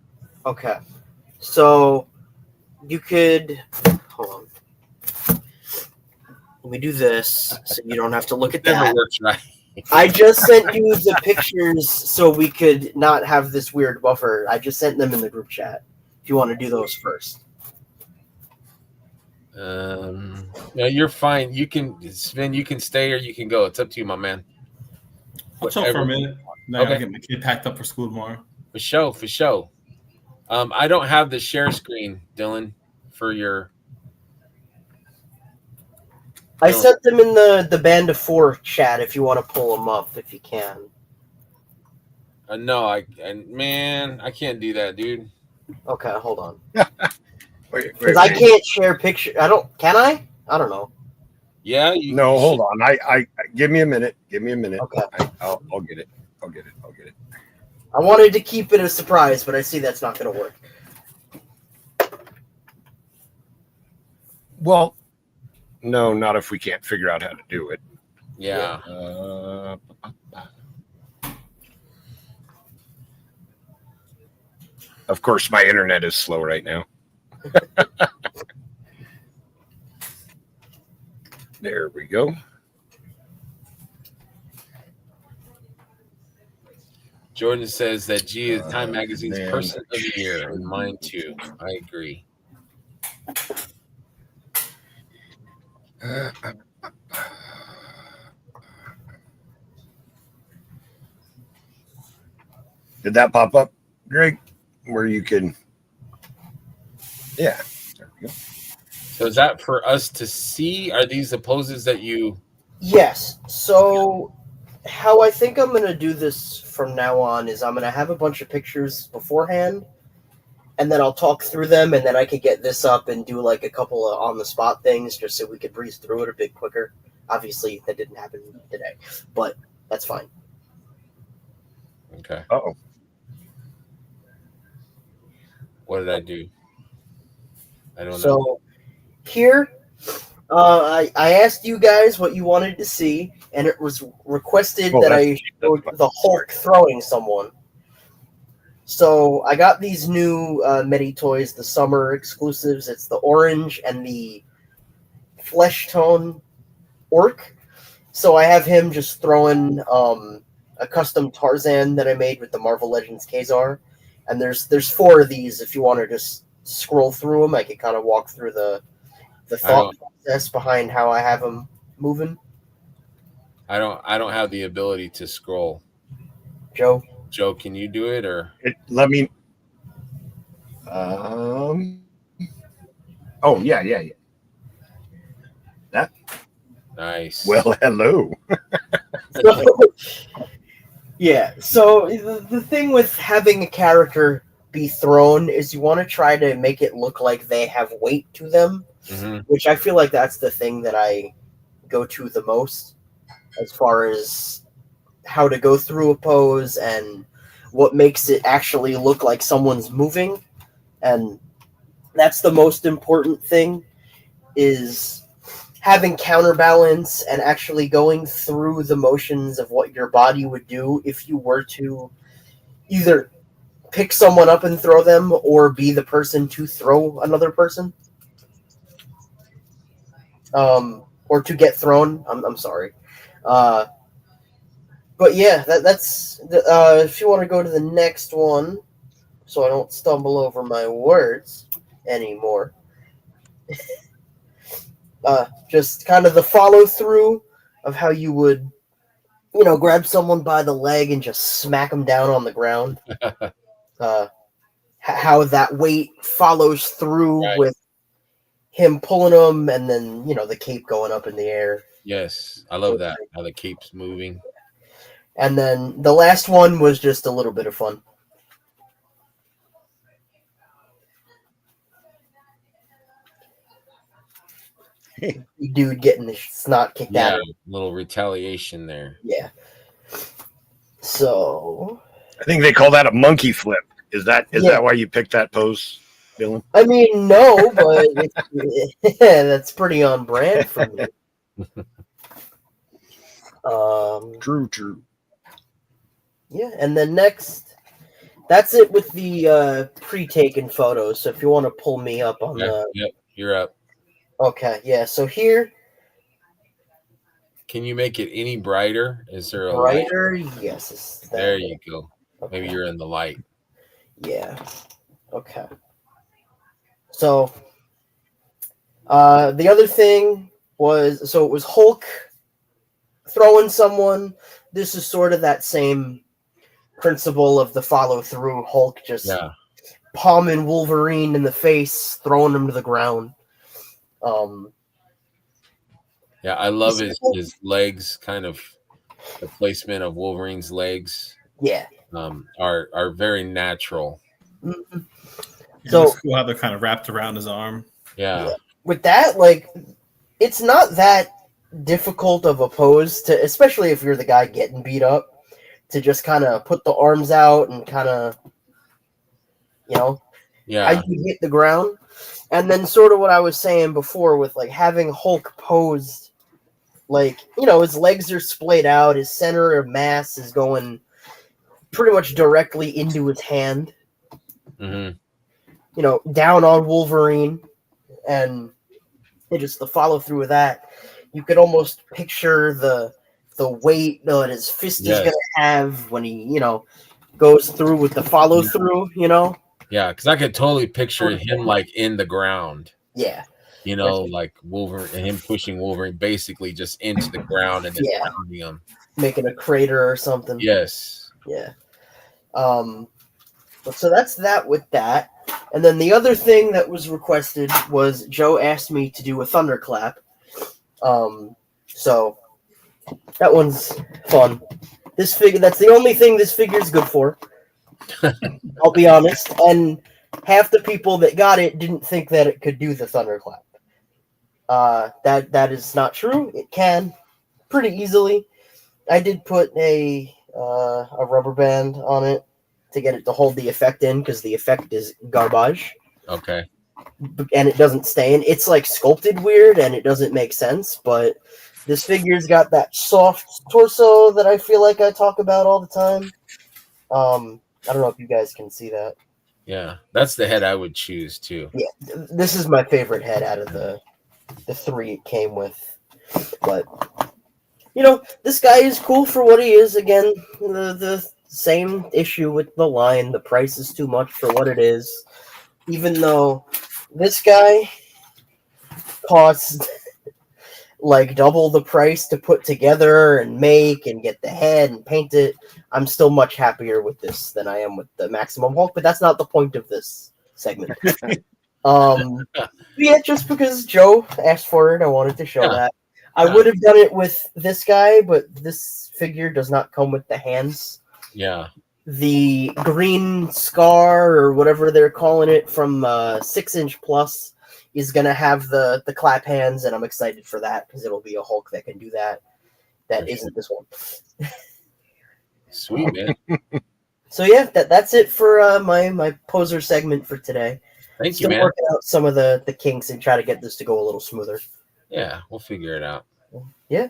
Okay. So you could hold on. Let me do this so you don't have to look at Never that. works right. I just sent you the pictures so we could not have this weird buffer. I just sent them in the group chat. If you want to do those first. No, you're fine. You can, Sven, you can stay or you can go. It's up to you, my man. I'll chill for a minute. Now I gotta get my kid packed up for school tomorrow. For sure. I don't have the share screen, Dylan, for your. I sent them in the Band of Four chat if you want to pull them up if you can. No, I can't do that, dude. Okay, hold on. Wait. Because I can't share picture. Can I? I don't know. Yeah. No, hold on. I give me a minute. Give me a minute. Okay. I'll get it. I'll get it. I wanted to keep it a surprise, but I see that's not going to work. Well, no, not if we can't figure out how to do it. Yeah. Of course, my internet is slow right now. There we go. Jordan says that G is Time Magazine's man. Person of the Year, and mine too. I agree. Did that pop up, Greg? Where you can. Yeah. There we go. So is that for us to see? Are these the poses that you? Yes. So how I think I'm going to do this from now on is I'm going to have a bunch of pictures beforehand, and then I'll talk through them, and then I could get this up and do like a couple of on-the-spot things just so we could breeze through it a bit quicker. Obviously, that didn't happen today, but that's fine. Okay. Uh-oh. What did I do? I don't know. So here, I asked you guys what you wanted to see, and it was requested that I showed the Hulk throwing someone. So I got these new Medi Toys, the summer exclusives. It's the orange and the flesh tone orc. So I have him just throwing a custom Tarzan that I made with the Marvel Legends Kazar. And there's 4 of these. If you want to just scroll through them, I could kind of walk through the thought process behind how I have them moving. I don't have the ability to scroll. Joe, can you do it or? Let me. Oh yeah. That. Nice. Well, hello. yeah. So the thing with having a character be thrown is you want to try to make it look like they have weight to them, which I feel like that's the thing that I go to the most as far as how to go through a pose and what makes it actually look like someone's moving. And that's the most important thing, is having counterbalance and actually going through the motions of what your body would do if you were to either pick someone up and throw them or be the person to throw another person. Or to get thrown. I'm sorry. But yeah, that's if you want to go to the next one, so I don't stumble over my words anymore. Just kind of the follow through of how you would, grab someone by the leg and just smack them down on the ground. How that weight follows through with him pulling them, and then the cape going up in the air. Yes, I love that, how the cape's moving. And then the last one was just a little bit of fun. Dude getting the snot kicked out of him. Little retaliation there. Yeah. So I think they call that a monkey flip. Is that why you picked that pose, Dylan? I mean, no, but that's pretty on brand for me. True. Yeah, and then next, that's it with the pre-taken photos. So if you want to pull me up on the... Yep, you're up. Okay, yeah, so here... Can you make it any brighter? Is there a brighter? light? Yes. There you go. Okay. Maybe you're in the light. Yeah. Okay. So, the other thing was, so it was Hulk throwing someone. This is sort of that same principle of the follow through. Hulk just palming Wolverine in the face, throwing him to the ground. Yeah, I love his legs, kind of the placement of Wolverine's legs. Yeah. Are very natural. Mm-hmm. So it's cool how they're kind of wrapped around his arm. Yeah. With that, it's not that difficult of a pose to, especially if you're the guy getting beat up, to just kind of put the arms out and kind of, how you hit the ground. And then sort of what I was saying before with like having Hulk posed, like, his legs are splayed out, his center of mass is going pretty much directly into his hand, down on Wolverine, and just the follow through of that. You could almost picture the weight that his fist is going to have when he, goes through with the follow through, Yeah, because I could totally picture him like in the ground. Yeah. Like Wolverine and him pushing Wolverine basically just into the ground and then pounding him. Making a crater or something. Yes. Yeah. So that's that with that. And then the other thing that was requested was Joe asked me to do a thunderclap. So that one's fun. This figure, that's the only thing this figure is good for. I'll be honest. And half the people that got it didn't think that it could do the thunderclap. That is not true. It can pretty easily. I did put a rubber band on it to get it to hold the effect in, because the effect is garbage. Okay. And it doesn't stay in. It's like sculpted weird and it doesn't make sense, but this figure's got that soft torso that I feel like I talk about all the time. I don't know if you guys can see that. Yeah, that's the head I would choose too. Yeah, this is my favorite head out of the three it came with. But this guy is cool for what he is. Again, the same issue with the line. The price is too much for what it is. Even though this guy costs like double the price to put together and make and get the head and paint it, I'm still much happier with this than I am with the Maximum Hulk, but that's not the point of this segment. Yeah, just because Joe asked for it, I wanted to show that. I would have done it with this guy, but this figure does not come with the hands. Yeah. The green scar, or whatever they're calling it, from 6-inch plus is going to have the clap hands, and I'm excited for that because it'll be a Hulk that can do that. That isn't this one. Sweet, man. So yeah, that's it for my poser segment for today. Thank Still you, man. Working out some of the kinks and try to get this to go a little smoother. Yeah, we'll figure it out. Yeah.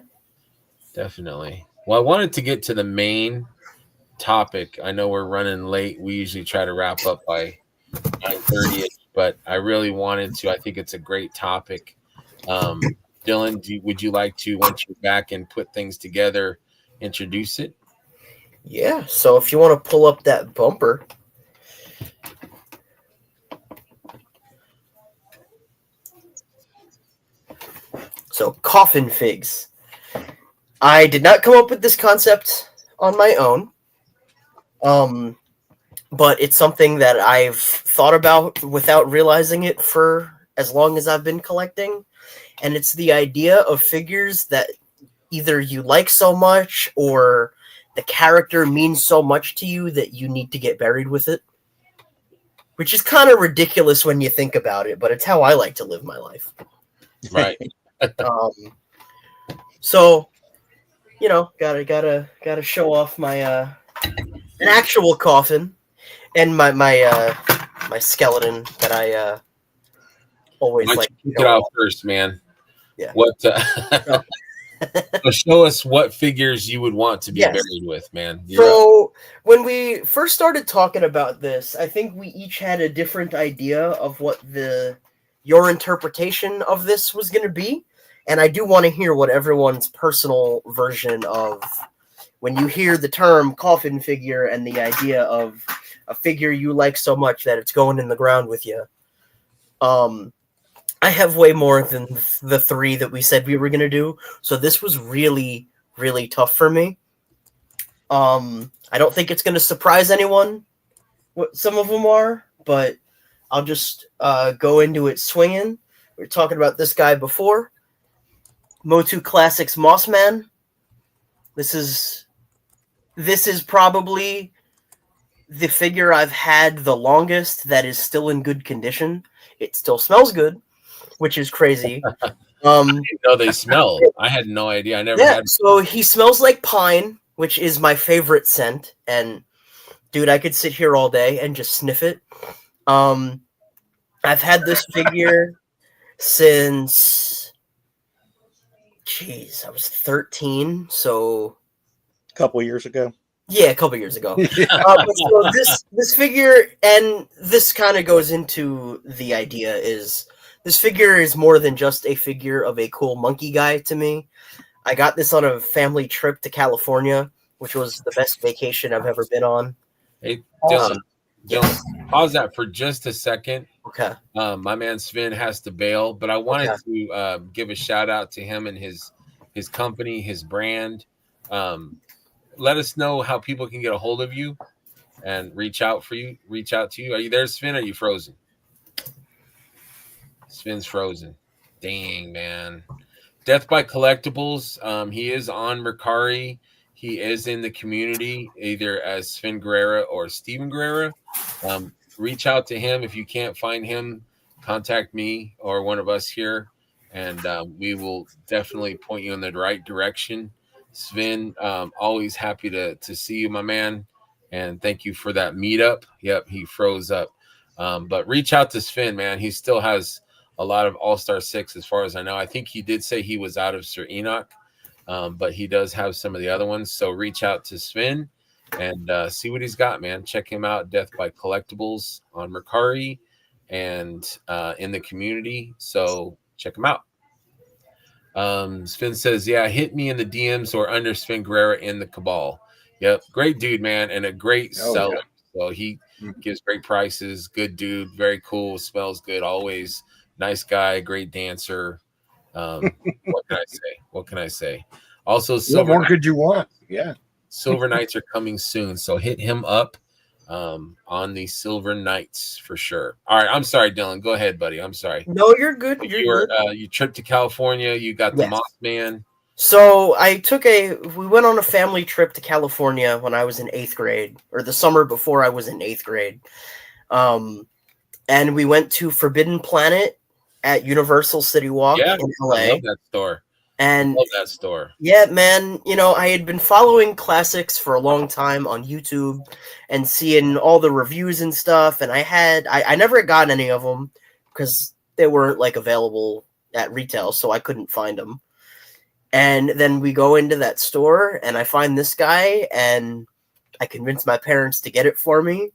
Definitely. Well, I wanted to get to the main topic. I know we're running late. We usually try to wrap up by 9:30, but I really wanted to. I think it's a great topic. Dylan, would you like to, once you're back and put things together, introduce it? Yeah. So if you want to pull up that bumper. So coffin figs. I did not come up with this concept on my own. But it's something that I've thought about without realizing it for as long as I've been collecting. And it's the idea of figures that either you like so much or the character means so much to you that you need to get buried with it. Which is kind of ridiculous when you think about it, but it's how I like to live my life. Right. So, gotta show off my an actual coffin and my skeleton that I always Why don't like. you kick it off first, man. Yeah. What? So show us what figures you would want to be buried with, man. So when we first started talking about this, I think we each had a different idea of what your interpretation of this was going to be. And I do want to hear what everyone's personal version of when you hear the term coffin figure and the idea of a figure you like so much that it's going in the ground with you. I have way more than the three that we said we were going to do. So this was really, really tough for me. I don't think it's going to surprise anyone what some of them are, but I'll just go into it swinging. We were talking about this guy before. Motu Classics Mossman. This is probably the figure I've had the longest that is still in good condition. It still smells good, which is crazy. didn't know they smell. I had no idea. I never Yeah, had. so he smells like pine, which is my favorite scent. And dude, I could sit here all day and just sniff it. I've had this figure since, I was 13. So A couple years ago. yeah, a couple years ago. But so this figure, and this kind of goes into the idea is this figure is more than just a figure of a cool monkey guy to me. I got this on a family trip to California, which was the best vacation I've ever been on. Hey, Awesome. Dylan, pause that for just a second. Okay. My man Sven has to bail, but I wanted to give a shout out to him and his company, his brand. Let us know how people can get a hold of you and reach out to you. Are you there, Sven? Or are you frozen? Sven's frozen. Dang, man. Death by Collectibles. He is on Mercari. He is in the community, either as Sven Guerrera or Steven Guerrera. Reach out to him. If you can't find him, contact me or one of us here, and we will definitely point you in the right direction. Sven, always happy to see you, my man, and thank you for that meetup. Yep, he froze up. But reach out to Sven, man. He still has a lot of All-Star 6 as far as I know. I think he did say he was out of Sir Enoch, but he does have some of the other ones. So reach out to Sven and see what he's got, man. Check him out, Death by Collectibles on Mercari and in the community. So check him out. Sven says, yeah, hit me in the DMs or under Sven Guerrera in the Cabal. Yep, great dude, man, and a great seller. So he gives great prices, good dude, very cool, smells good always, nice guy, great dancer. What can I say? Also, What more could you want? Yeah. Silver Knights are coming soon, so hit him up on the Silver Knights for sure. All right, I'm sorry, Dylan. Go ahead, buddy. I'm sorry. No, you're good. You're good. You tripped to California. You got the Mothman. So we went on a family trip to California when I was in 8th grade, or the summer before I was in 8th grade. And we went to Forbidden Planet at Universal City Walk in LA. I love that store. And love that store. Yeah, man. You know, I had been following classics for a long time on YouTube and seeing all the reviews and stuff. And I never got any of them because they weren't like available at retail, so I couldn't find them. And then we go into that store and I find this guy and I convince my parents to get it for me.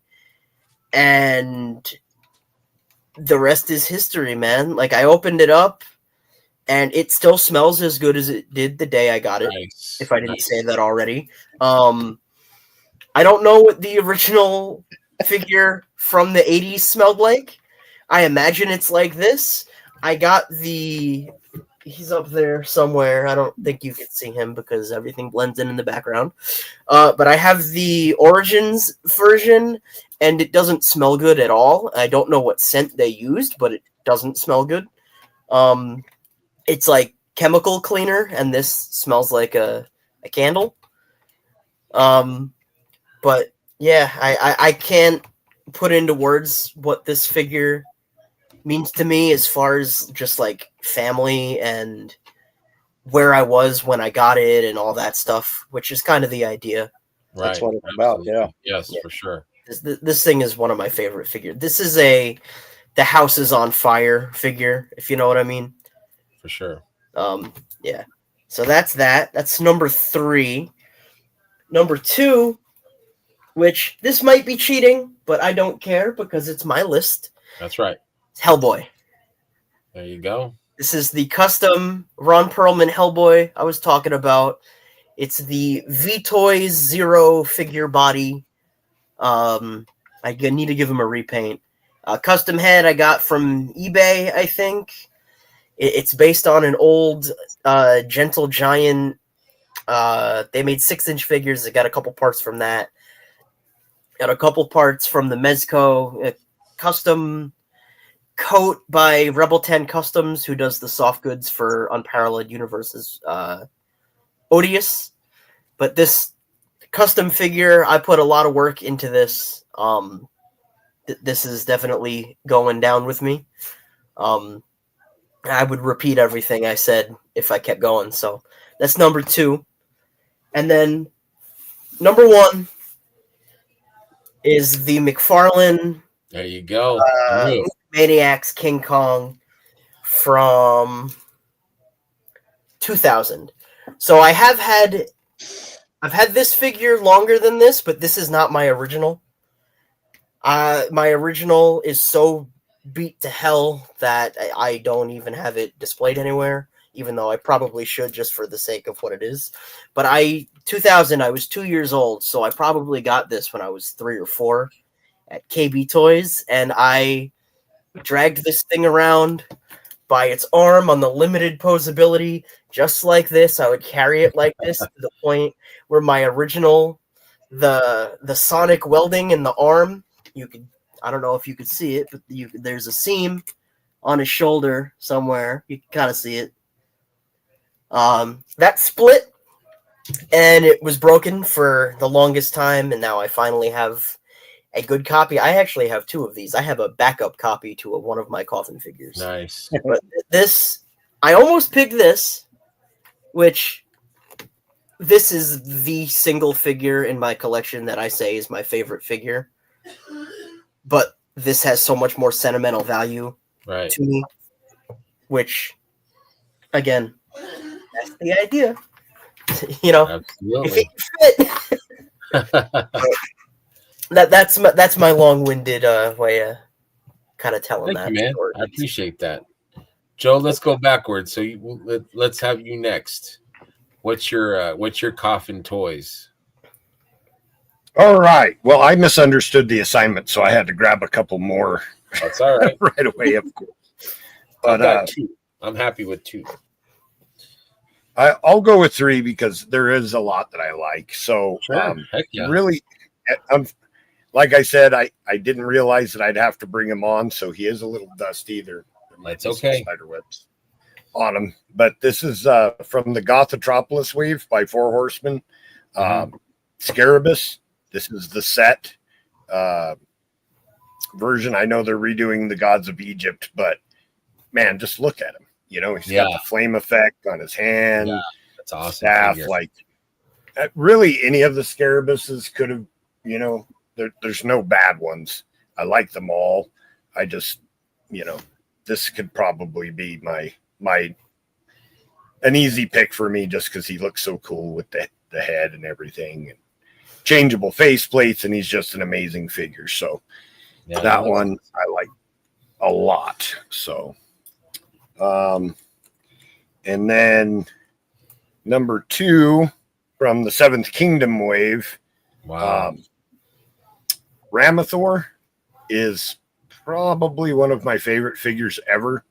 And the rest is history, man. Like, I opened it up and it still smells as good as it did the day I got it. Nice. If I didn't say that already. I don't know what the original figure from the 80s smelled like. I imagine it's like this. I got he's up there somewhere. I don't think you can see him because everything blends in the background. But I have the Origins version, and it doesn't smell good at all. I don't know what scent they used, but it doesn't smell good. It's like chemical cleaner, and this smells like a candle. But yeah, I can't put into words what this figure means to me as far as just like family and where I was when I got it and all that stuff, which is kind of the idea. Right. That's what it's about. Yeah. Yes, Yeah. for sure. This thing is one of my favorite figures. This is the house is on fire figure, if you know what I mean. For sure. Yeah. So that's that. That's number 3. Number 2, which this might be cheating, but I don't care because it's my list. That's right. It's Hellboy. There you go. This is the custom Ron Perlman Hellboy I was talking about. It's the V-Toys Zero figure body. I need to give him a repaint. Custom head I got from eBay, I think. It's based on an old Gentle Giant. They made 6-inch figures. I got a couple parts from that. Got a couple parts from the Mezco. Custom coat by Rebel 10 Customs, who does the soft goods for Unparalleled Universes. Odious. But this custom figure, I put a lot of work into this. This is definitely going down with me. I would repeat everything I said if I kept going. So that's number 2. And then number 1 is the McFarlane There you go. Maniacs King Kong from 2000. So I've had this figure longer than this, but this is not my original. My original is so beat to hell that I don't even have it displayed anywhere, even though I probably should just for the sake of what it is. But 2000, I was 2 years old, so I probably got this when I was 3 or 4 at KB Toys, and I dragged this thing around by its arm on the limited posability, just like this. I would carry it like this to the point where my original, the sonic welding in the arm, you could, I don't know if you could see it, but there's a seam on his shoulder somewhere. You can kind of see it. That split, and it was broken for the longest time, and now I finally have a good copy. I actually have 2 of these. I have a backup copy to one of my coffin figures. Nice. But this, I almost picked this, which this is the single figure in my collection that I say is my favorite figure. But this has so much more sentimental value Right. to me, which, again, that's the idea. You know, Absolutely. if it fit. That's my long-winded way of kind of telling Thank that you, man. story. I appreciate that. Joe, let's go backwards. So let's have you next. What's your coffin toys? All right. Well, I misunderstood the assignment, so I had to grab a couple more That's all right. right away, of course. I've But got 2. I'm happy with 2. I'll go with 3 because there is a lot that I like. So Heck yeah. really, like I said, I didn't realize that I'd have to bring him on, so he is a little dusty. There might That's be some okay. spider webs on him. But this is from the Gothotropolis wave by Four Horsemen. Scarabus. This is the set version. I know they're redoing the Gods of Egypt, but man, just look at him. You know, he's got the flame effect on his hand. Yeah, that's awesome. Staff, figure. like really any of the Scarabuses could have, you know, there's no bad ones. I like them all. I just, you know, this could probably be an easy pick for me just because he looks so cool with the head and everything and changeable face plates, and he's just an amazing figure. So that one I like a lot. So and then number 2 from the Seventh Kingdom wave, wow. Ramathor is probably one of my favorite figures ever.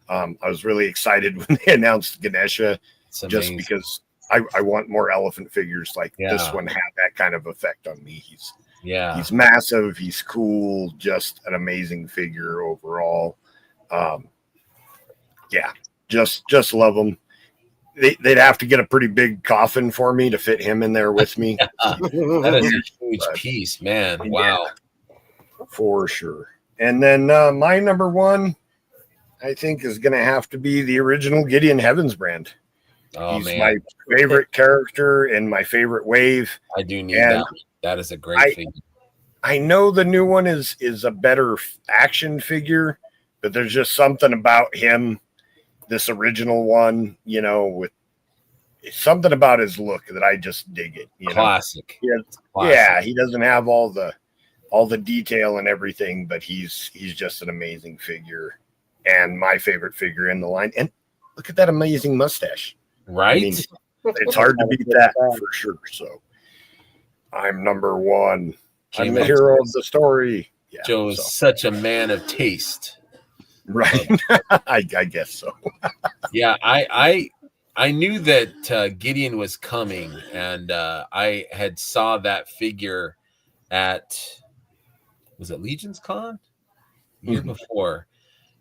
I was really excited when they announced Ganesha, just because I want more elephant figures like this one had that kind of effect on me. He's massive, he's cool, just an amazing figure overall. Just love him. They'd have to get a pretty big coffin for me to fit him in there with me. That is a huge piece, man. Wow. Yeah, for sure. And then my number 1, I think, is going to have to be the original Gideon Heavensbrand. Oh, He's man. my favorite character and my favorite wave. I do need that. That is a great figure. I know the new one is a better action figure, but there's just something about him, this original one, you know, with something about his look that I just dig it. You Classic. know? Yeah, he doesn't have all the detail and everything, but he's just an amazing figure and my favorite figure in the line. And look at that amazing mustache. Right? I mean, it's hard to beat that for sure. So I'm number 1. I'm the hero of the story. Yeah, Joe is such a man of taste. Right. I guess so. Yeah, I knew that Gideon was coming, and I had saw that figure at, was it Legion's Con? The year before.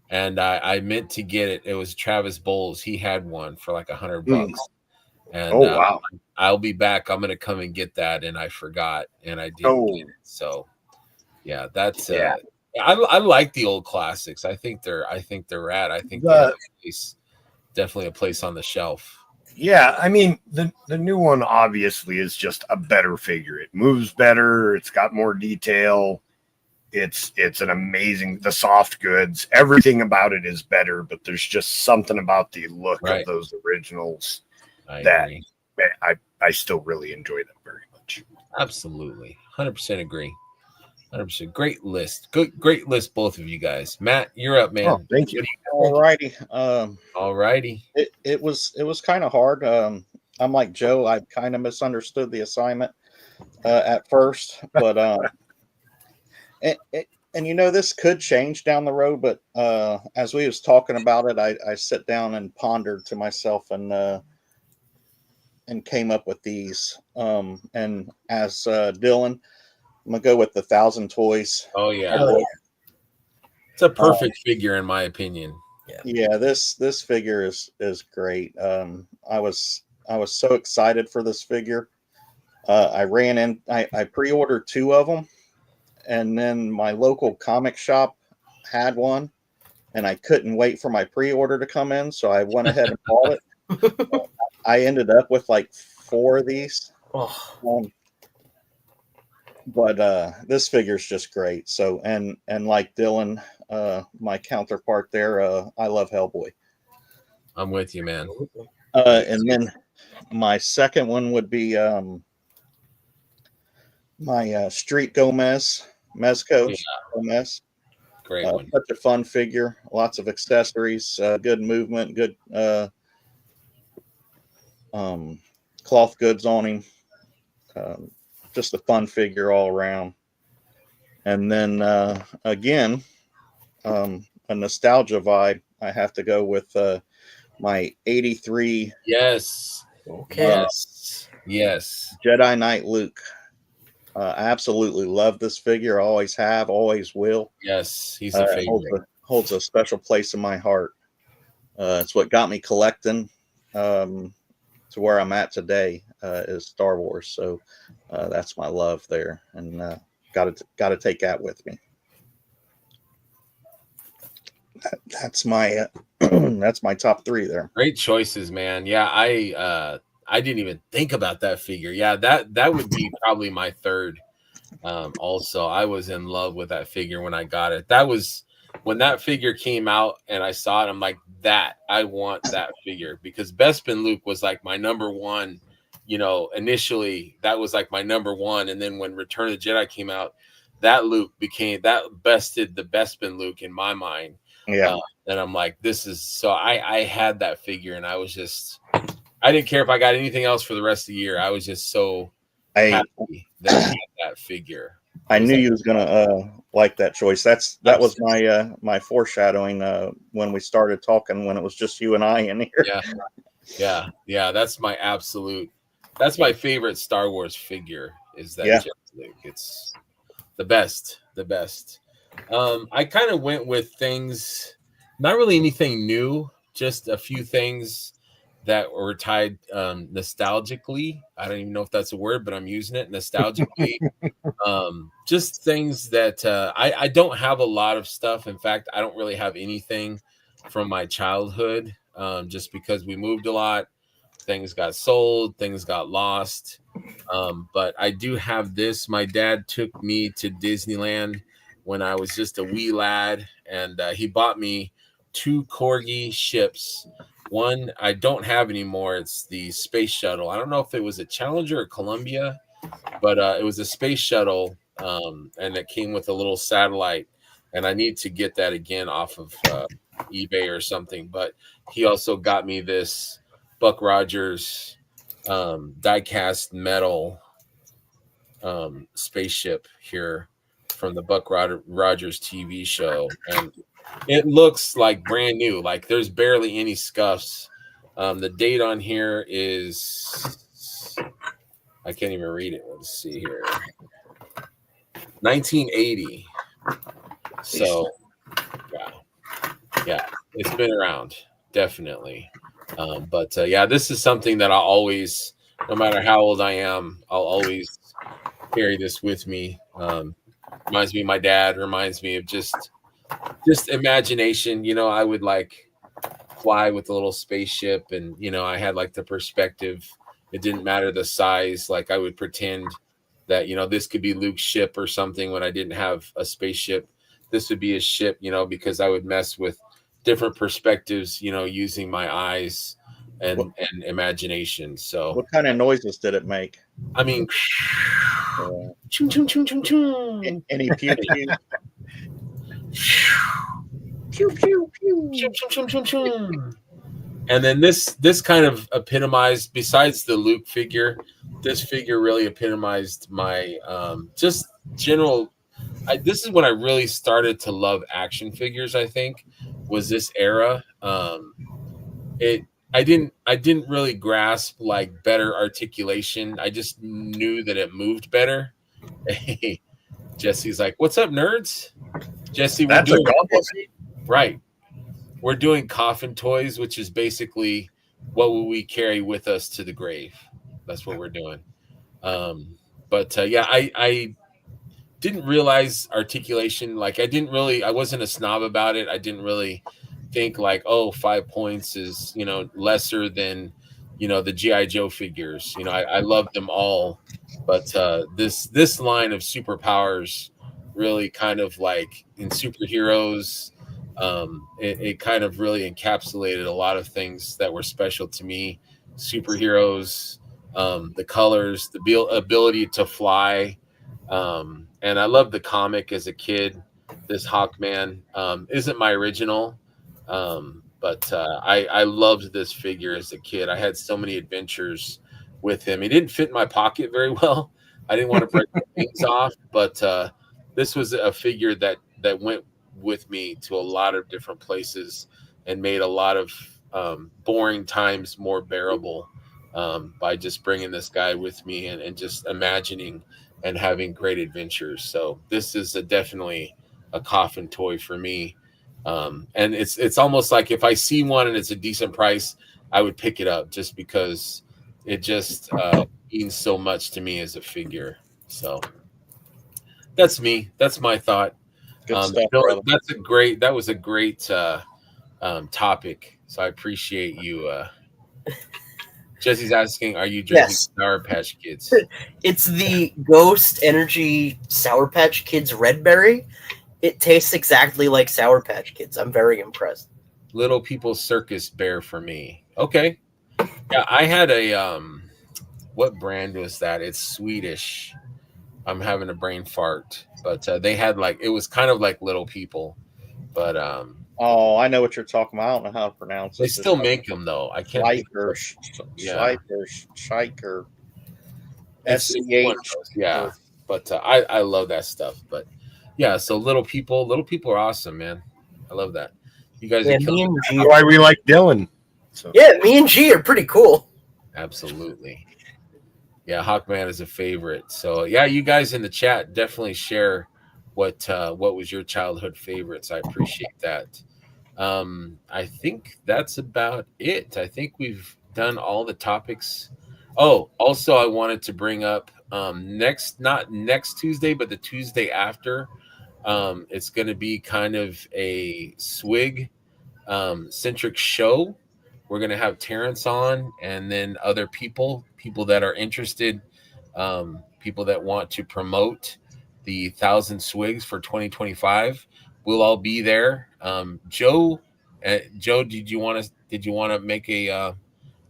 And I meant to get it. It was Travis Bowles. He had one for like $100. And wow. I'll be back. I'm gonna come and get that, and I forgot, and I didn't get it. So yeah, that's I like the old classics. I think they're rad. I think they The- have a place, definitely a place on the shelf. Yeah, I mean the new one obviously is just a better figure. It moves better. It's got more detail. It's an amazing, the soft goods. Everything about it is better, but there's just something about the look Right. of those originals I that agree. I still really enjoy them very much. Absolutely, 100% agree. 100% great list. Great list, both of you guys. Matt, you're up, man. Oh, thank you. All righty. All righty. It was kind of hard. I'm like Joe. I kind of misunderstood the assignment at first, but and you know, this could change down the road. But as we was talking about it, I sit down and pondered to myself and came up with these. And as Dylan, I'm gonna go with the 1,000 toys. Oh yeah, Oh, it's a perfect figure in my opinion. Yeah, this figure is great. I was so excited for this figure. I pre-ordered 2 of them, and then my local comic shop had one, and I couldn't wait for my pre-order to come in, so I went ahead and bought it. I ended up with like 4 of these. Oh, But this figure is just great. So and like Dylan, my counterpart there, I love Hellboy. I'm with you, man. And then my second one would be my Street Gomez, Mezco Yeah. Gomez. Great one. Such a fun figure. Lots of accessories, good movement, good cloth goods on him. Just a fun figure all around. And then again, a nostalgia vibe. I have to go with my '83 Yes. okay. Yes. Jedi Knight Luke. I absolutely love this figure. I always have, always will. Yes. He's a favorite. Holds a special place in my heart. It's what got me collecting to where I'm at today is Star Wars. So that's my love there, and got to take that with me. That's my that's my top 3 there. Great choices, man. Yeah, I didn't even think about that figure. Yeah, that would be probably my third. Also, I was in love with that figure when I got it. That was when that figure came out and I saw it. I'm like, I want that figure, because Bespin Luke was like my number one. You know, initially that was like my number one, and then when Return of the Jedi came out, that bested the Bespin Luke in my mind. Yeah. And I'm like, this is so. I had that figure, and I was just, I didn't care if I got anything else for the rest of the year. I was just so happy that I had that figure. I knew you was gonna like that choice. That was my my foreshadowing when we started talking, when it was just you and I in here. Yeah. That's my absolute. That's my favorite Star Wars figure. Is that Jet Luke? It's the best. The best. I kind of went with things, not really anything new, just a few things that were tied nostalgically. I don't even know if that's a word, but I'm using it nostalgically. Just things that I don't have a lot of stuff. In fact, I don't really have anything from my childhood, just because we moved a lot. Things got sold, things got lost. But I do have this. My dad took me to Disneyland when I was just a wee lad, and he bought me 2 Corgi ships. One I don't have anymore. It's the space shuttle. I don't know if it was a Challenger or Columbia, but it was a space shuttle, and it came with a little satellite. And I need to get that again off of eBay or something. But he also got me this Buck Rogers die-cast metal spaceship here from the Buck Rogers TV show, and it looks like brand new. Like there's barely any scuffs. The date on here is, I can't even read it. Let's see here, 1980. So yeah, it's been around, definitely. But yeah, this is something that I always, no matter how old I am, I'll always carry this with me. Reminds me of my dad. Reminds me of just imagination. You know, I would like fly with a little spaceship, and you know, I had like the perspective. It didn't matter the size. Like I would pretend that, you know, this could be Luke's ship or something when I didn't have a spaceship. This would be his ship, you know, because I would mess with different perspectives, you know, using my eyes and imagination. So What kind of noises did it make? I mean, Any pew pew? Pew pew pew. and then this kind of epitomized, besides the Luke figure, this figure really epitomized my just general. This is when I really started to love action figures. I think was this era. I didn't really grasp like better articulation. I just knew that it moved better. Hey, Jesse's like, "What's up, nerds?" Jesse, That's a compliment. right. We're doing coffin toys, which is basically what will we carry with us to the grave. That's what we're doing. Yeah, I didn't realize articulation. Like I wasn't a snob about it. I didn't really think like, oh, 5 points is, you know, lesser than, you know, the G.I. Joe figures. You know, I love them all. But this line of superpowers really kind of like in superheroes, it kind of really encapsulated a lot of things that were special to me. Superheroes, the colors, the ability to fly. And I loved the comic as a kid. This Hawkman isn't my original, but I loved this figure as a kid. I had so many adventures with him. He didn't fit in my pocket very well. I didn't want to break the things off, but this was a figure that went with me to a lot of different places and made a lot of boring times more bearable by just bringing this guy with me and just imagining and having great adventures. So this is definitely a coffin toy for me. And it's almost like if I see one and it's a decent price, I would pick it up just because it just means so much to me as a figure. So that's me. That's my thought. Good stuff, brother. That was a great topic. So I appreciate you. Jesse's asking, are you drinking Sour Patch Kids? It's the Ghost Energy Sour Patch Kids Red Berry. It tastes exactly like Sour Patch Kids. I'm very impressed. Little People's Circus Bear for me. Okay. Yeah, I had a what brand was that? It's Swedish. I'm having a brain fart. But they had like, it was kind of like Little People. But oh, I know what you're talking about. I don't know how to pronounce it. They still make them though. I can't. Schleicher. SCH. Yeah. But I love that stuff. But yeah, so Little People are awesome, man. I love that. You guys are killing it. That's why we like Dylan. So. Yeah, me and G are pretty cool. Absolutely. Yeah, Hawkman is a favorite. So yeah, you guys in the chat definitely share what was your childhood favorites. I appreciate that. I think that's about it. I think we've done all the topics. Oh, also I wanted to bring up not next Tuesday, but the Tuesday after. It's going to be kind of a swig centric show. We're going to have Terrence on, and then other people that are interested, people that want to promote the 1,000 Swigs for 2025. We'll all be there. Joe, did you want to make a?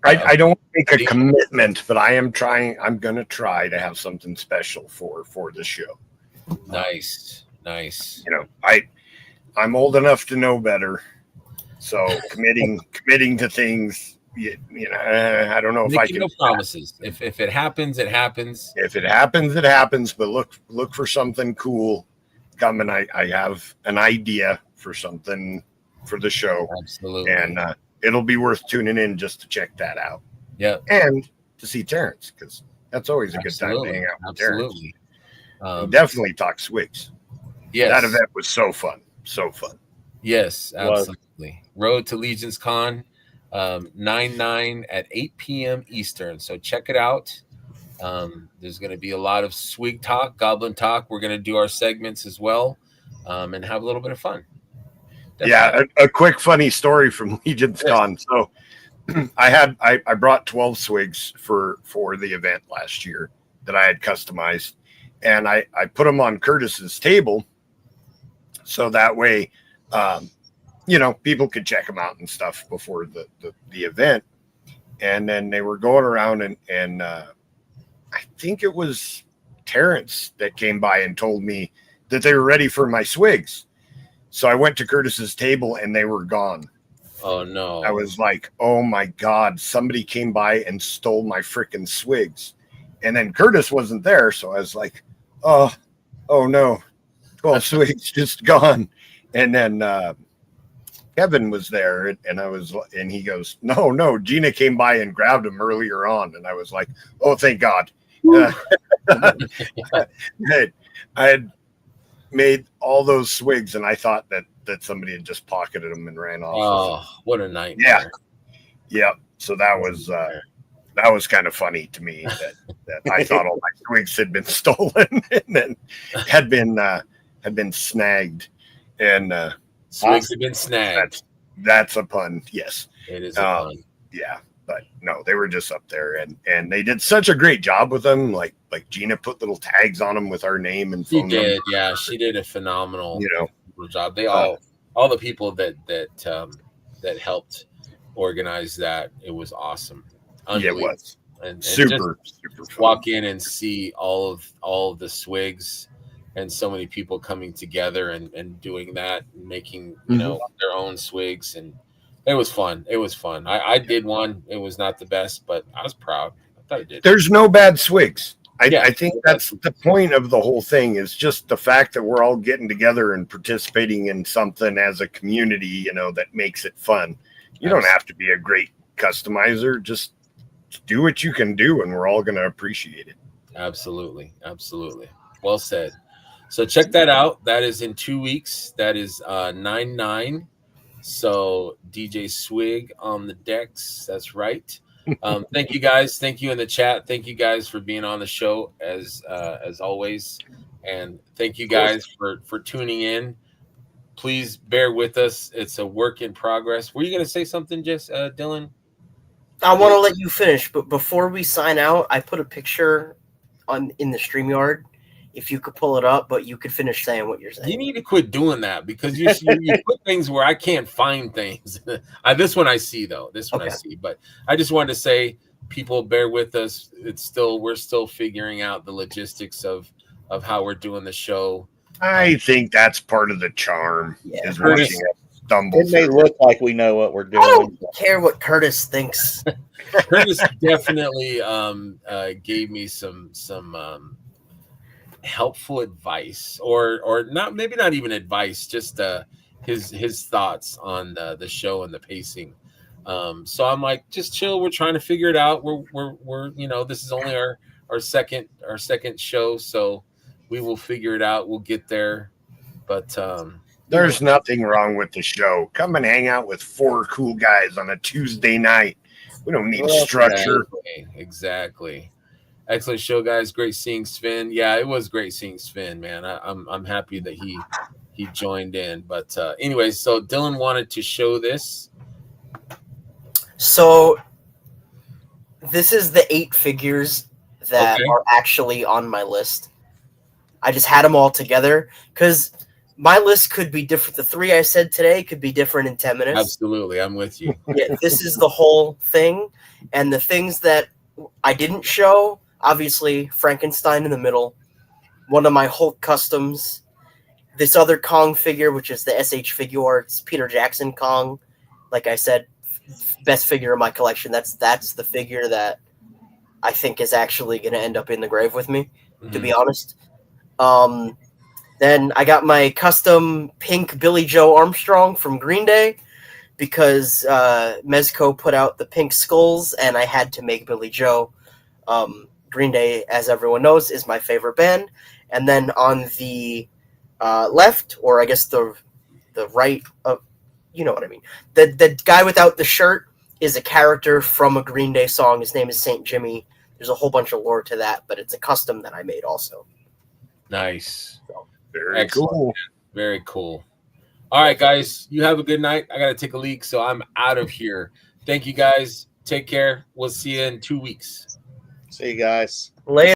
I don't make a commitment, but I'm going to try to have something special for the show. Nice. You know, I'm old enough to know better. So committing to things, you know, I don't know if I can. No promises. If it happens, it happens. If it happens, it happens. But look for something cool coming. I have an idea for something for the show. Absolutely. And it'll be worth tuning in just to check that out. Yeah. And to see Terrence, because that's always a good time to hang out with Terrence. Definitely talk Swigs. Yes. That event was so fun. So fun. Yes, absolutely. Road to Legions Con, 9/9 at 8 p.m. Eastern. So check it out. There's going to be a lot of swig talk, goblin talk. We're going to do our segments as well, and have a little bit of fun. Definitely. Yeah, a quick funny story from Legion's Con. So I brought 12 swigs for the event last year that I had customized, and I put them on Curtis's table so that way people could check them out and stuff before the event. And then they were going around and I think it was Terrence that came by and told me that they were ready for my swigs. So I went to Curtis's table and they were gone. Oh no. I was like, oh my God, somebody came by and stole my freaking swigs. And then Curtis wasn't there. So I was like, oh no. 12 swigs just gone. And then Kevin was there and he goes, no, Gina came by and grabbed him earlier on. And I was like, oh, thank God. I had made all those swigs and I thought that somebody had just pocketed them and ran off. Oh, what a nightmare. Yeah. So that was kind of funny to me that I thought all my swigs had been stolen and then had been snagged. And swigs have been snagged. That's a pun. Yes, it is a pun. Yeah, but no, they were just up there, and they did such a great job with them. Like Gina put little tags on them with our name and phone number. Yeah, she did a phenomenal job. They all the people that helped organize that. It was awesome. Yeah, it was and super fun. Walk in and see all of the swigs. And so many people coming together and doing that, and making their own swigs, and it was fun. I did one. It was not the best, but I was proud. I thought I did. There's no bad swigs. I think that's the point of the whole thing, is just the fact that we're all getting together and participating in something as a community, that makes it fun. You don't have to be a great customizer. Just do what you can do, and we're all going to appreciate it. Absolutely. Well said. So check that out. That is in 2 weeks. That is 9/9. So DJ Swig on the decks. That's right. Thank you guys. Thank you in the chat. Thank you guys for being on the show as always. And thank you guys for tuning in. Please bear with us. It's a work in progress. Were you going to say something, Dylan? I want to let you finish, but before we sign out, I put a picture in the StreamYard. If you could pull it up, but you could finish saying what you're saying. You need to quit doing that, because you put things where I can't find things. This one I see, though. I see. But I just wanted to say, people, bear with us. We're still figuring out the logistics of how we're doing the show. I think that's part of the charm. Yeah. Is watching us stumble. It may look like we know what we're doing. I don't care what Curtis thinks. Curtis definitely gave me some helpful advice, or not, maybe not even advice, just his thoughts on the show and the pacing. So I'm like, just chill. We're trying to figure it out. We're this is only our second show, so we will figure it out. We'll get there. But there's nothing wrong with the show. Come and hang out with 4 cool guys on a Tuesday night. We don't need structure. Exactly. Excellent show, guys. Great seeing Sven. Yeah, it was great seeing Sven, man. I'm happy that he joined in. But anyways, so Dylan wanted to show this. So this is the 8 figures that are actually on my list. I just had them all together because my list could be different. The 3 I said today could be different in 10 minutes. Absolutely. I'm with you. Yeah, this is the whole thing. And the things that I didn't show, obviously, Frankenstein in the middle, one of my Hulk customs, this other Kong figure, which is the SH Figuarts Peter Jackson Kong. Like I said, best figure of my collection. That's the figure that I think is actually going to end up in the grave with me, to be honest. Then I got my custom pink Billy Joe Armstrong from Green Day, because Mezco put out the pink skulls, and I had to make Billy Joe. Green Day, as everyone knows, is my favorite band. And then on the left, or I guess the right of, you know what I mean. The guy without the shirt is a character from a Green Day song. His name is Saint Jimmy. there's a whole bunch of lore to that, but it's a custom that I made also. Nice. Very Excellent. cool. Very cool. All right, guys, you have a good night. I got to take a leak, so I'm out of here. Thank you, guys. Take care. We'll see you in 2 weeks. See you guys. Later.